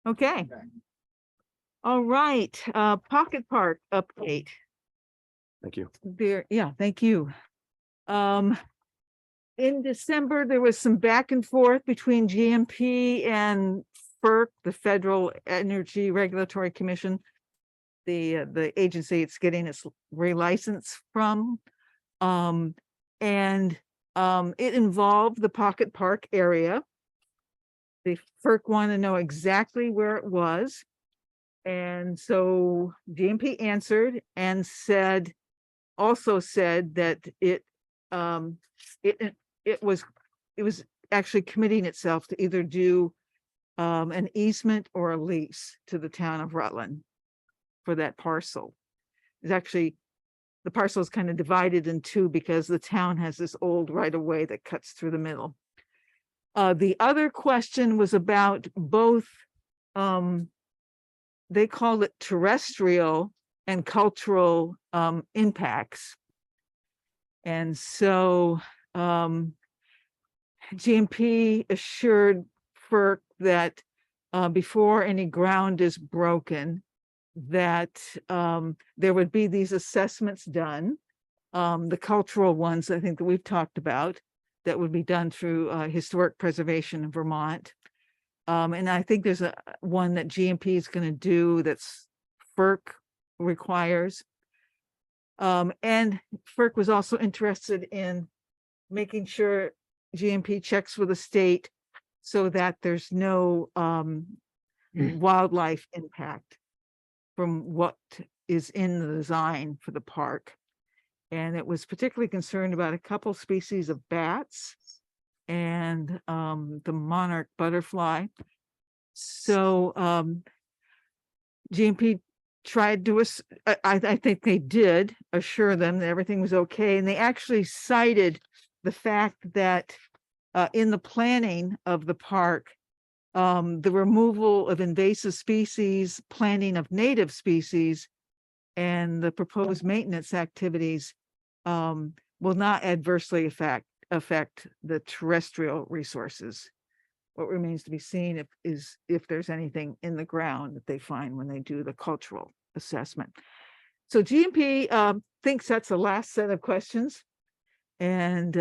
Okay. All right, Pocket Park update. Thank you. There, yeah, thank you. In December, there was some back and forth between GMP and FERC, the Federal Energy Regulatory Commission, the agency it's getting its relicense from. And it involved the Pocket Park area. The FERC wanted to know exactly where it was. And so GMP answered and said, also said that it was actually committing itself to either do an easement or a lease to the town of Rutland for that parcel. It's actually, the parcel is kind of divided in two because the town has this old right of way that cuts through the middle. The other question was about both, they called it terrestrial and cultural impacts. And so GMP assured FERC that before any ground is broken, that there would be these assessments done. The cultural ones, I think that we've talked about, that would be done through Historic Preservation in Vermont. And I think there's one that GMP is going to do that's FERC requires. And FERC was also interested in making sure GMP checks with the state so that there's no wildlife impact from what is in the design for the park. And it was particularly concerned about a couple species of bats and the monarch butterfly. So GMP tried to, I think they did assure them that everything was okay. And they actually cited the fact that in the planning of the park, the removal of invasive species, planting of native species, and the proposed maintenance activities will not adversely affect the terrestrial resources. What remains to be seen if there's anything in the ground that they find when they do the cultural assessment. So GMP thinks that's the last set of questions, and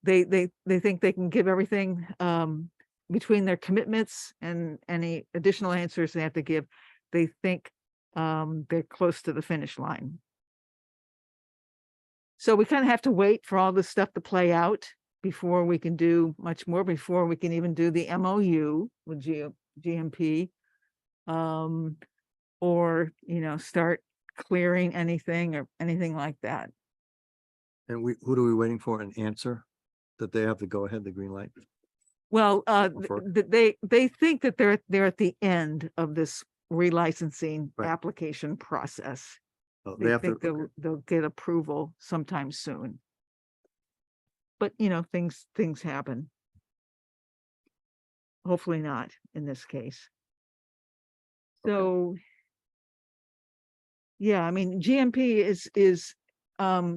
they think they can give everything between their commitments and any additional answers they have to give. They think they're close to the finish line. So we kind of have to wait for all this stuff to play out before we can do much more, before we can even do the MOU with GMP, or, start clearing anything or anything like that. And who are we waiting for? An answer that they have to go ahead, the green light? Well, FERC? they think that they're at the end of this relicensing Right. application process. Oh, They They have think to, they'll get approval sometime soon. But things happen. Hopefully not in this case. So yeah, I mean, GMP is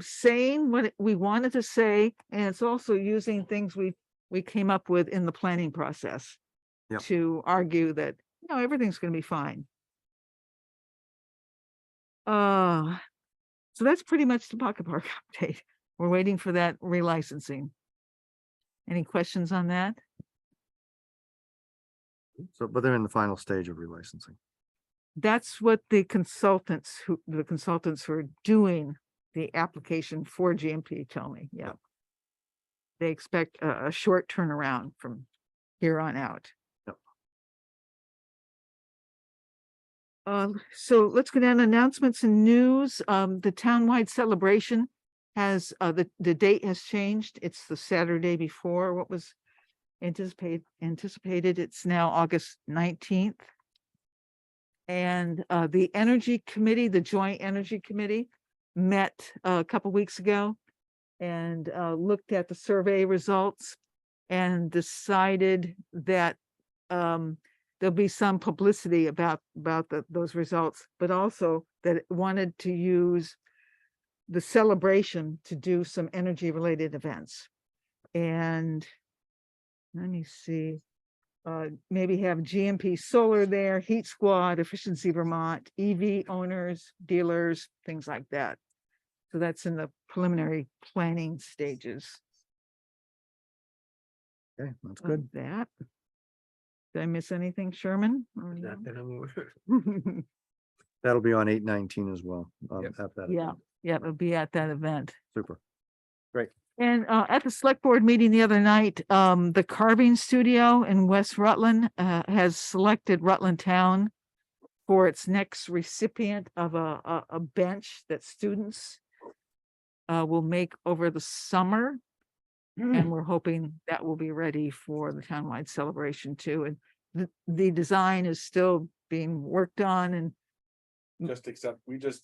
saying what we wanted to say, and it's also using things we came up with in the planning process Yep. to argue that everything's going to be fine. So that's pretty much the Pocket Park update. We're waiting for that relicensing. Any questions on that? but they're in the final stage of relicensing. That's what the consultants who are doing the application for GMP tell me. Yeah. They expect a short turnaround from here on out. So let's go down to announcements and news. The townwide celebration has the date has changed. It's the Saturday before what was anticipated. It's now August 19th. And the Energy Committee, the Joint Energy Committee, met a couple weeks ago and looked at the survey results and decided that there'll be some publicity about those results, but also that it wanted to use the celebration to do some energy related events. And let me see, maybe have GMP Solar there, Heat Squad, Efficiency Vermont, EV owners, dealers, things like that. So that's in the preliminary planning stages. Okay, that's of good. That. Did I miss anything, Sherman? Or Not no? that I'm aware of. That'll be on 8/19 as well. Yep. At that Yeah, event. yeah, it'll be at that event. Super. And at the select board meeting the other night, the carving studio in West Rutland has selected Rutland Town for its next recipient of a bench that students will make over the summer. And we're hoping that will be ready for the townwide celebration too. And the design is still being worked on and we just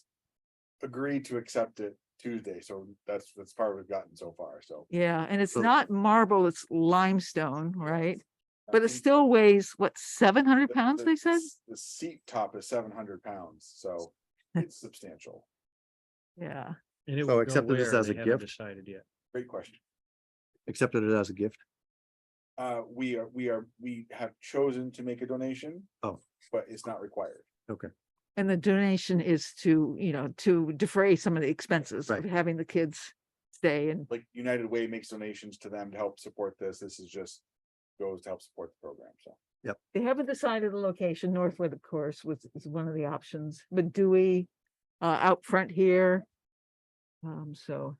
agreed to accept it Tuesday, so that's far we've gotten so far, so. yeah, and it's So- not marble, it's limestone, right? I But it think still weighs, what, 700 the- pounds, the- they said? The seat top is 700 pounds, so it's substantial. Yeah, And it So would go accepted this where? as They a haven't gift? Decided yet. Great question. Accepted it as a gift. We have chosen to make a donation. Oh. But it's not required. and the donation is to, to defray some of the expenses of Right. having the kids stay and, Like United Way makes donations to them to help support this. This is just goes to help support the program, so. they haven't decided the location. Northwood, of course, is one of the options, but Dewey, out front here. So.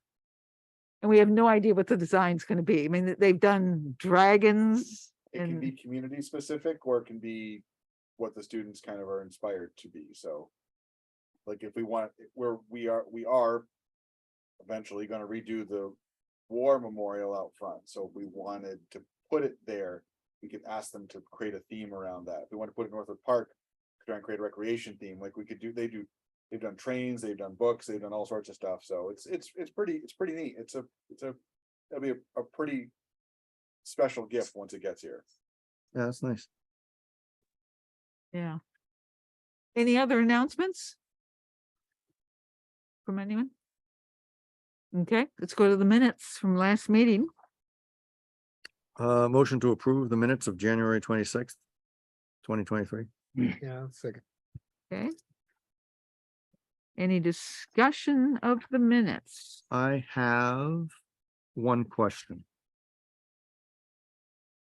And we have no idea what the design's gonna be. I mean, they've done dragons It can be and, community specific or it can be what the students kind of are inspired to be, so. Like if we want, we are eventually gonna redo the war memorial out front, so if we wanted to put it there, we could ask them to create a theme around that. If we want to put it in Northwood Park, try and create a recreation theme, like we could do, they've done trains, they've done books, they've done all sorts of stuff, so it's pretty neat. It'll be a pretty special gift once it gets here. Yeah, that's nice. yeah. Any other announcements? From anyone? Okay, let's go to the minutes from last meeting. Motion to approve the minutes of January 26th, 2023. Yeah, second. Okay. Any discussion of the minutes? I have one question.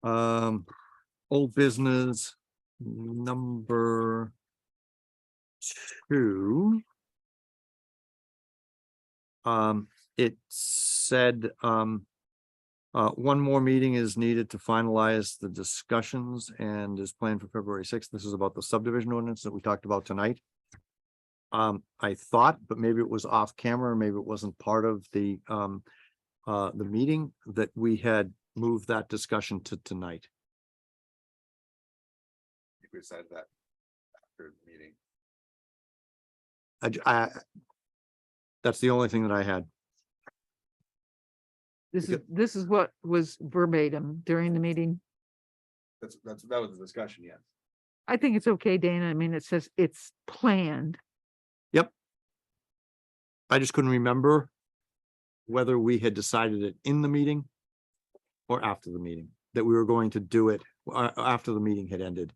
Old business number 2. It said, one more meeting is needed to finalize the discussions and is planned for February 6th. This is about the subdivision ordinance that we talked about tonight. I thought, but maybe it was off camera, maybe it wasn't part of the meeting, that we had moved that discussion to tonight. I think we decided that after the meeting. That's the only thing that I had. This is what was verbatim during the meeting. That was the discussion, yes. I think it's okay, Dana. I mean, it says it's planned. I just couldn't remember whether we had decided it in the meeting or after the meeting, that we were going to do it after the meeting had ended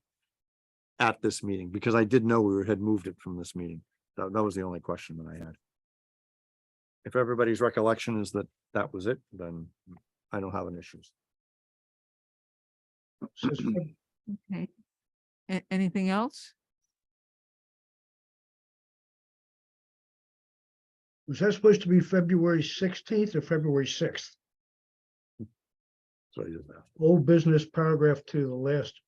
at this meeting, because I did know we had moved it from this meeting. That was the only question that I had. If everybody's recollection is that that was it, then I don't have an issue. Says Okay. Anything else? Was that supposed to be February 16th or February 6th? So I just asked. Old business paragraph 2, the last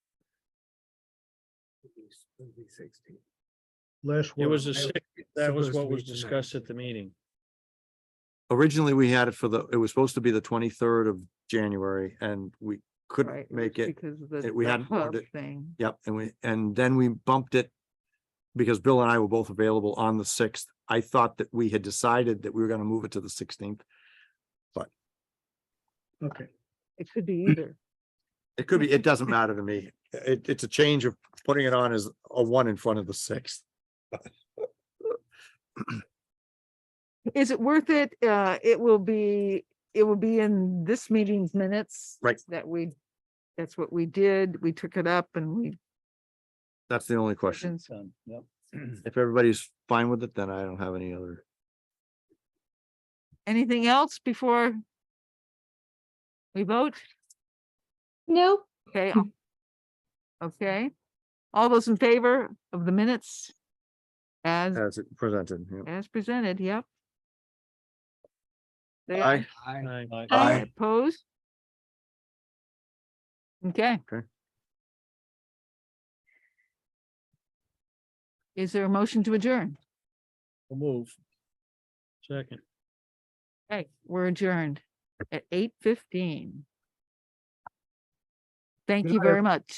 It word. was that was supposed to what be was tonight. discussed at the meeting. Originally, we had it it was supposed to be the 23rd of January and we Right, couldn't make was it. because of the we the hadn't ordered hub it. thing. Yep, and then we bumped it because Bill and I were both available on the 6th. I thought that we had decided that we were gonna move it to the 16th. Okay, It could be either. It could be, it doesn't matter to me. It's a change of putting it on as a 1 in front of the 6th. Is it worth it? It will be in this meeting's minutes. Right. That's what we did. We took it up and we. That's the only question. Yep. If everybody's fine with it, then I don't have any other. Anything else before we vote? Nope. Okay. Okay. All those in favor of the minutes as it presented. Yeah. as presented, yep. Say Aye. I, Aye. Opposed? Okay. Okay. Is there a motion to adjourn? We'll move. Second. Okay, we're adjourned at 8:15. Thank Good you night, very much.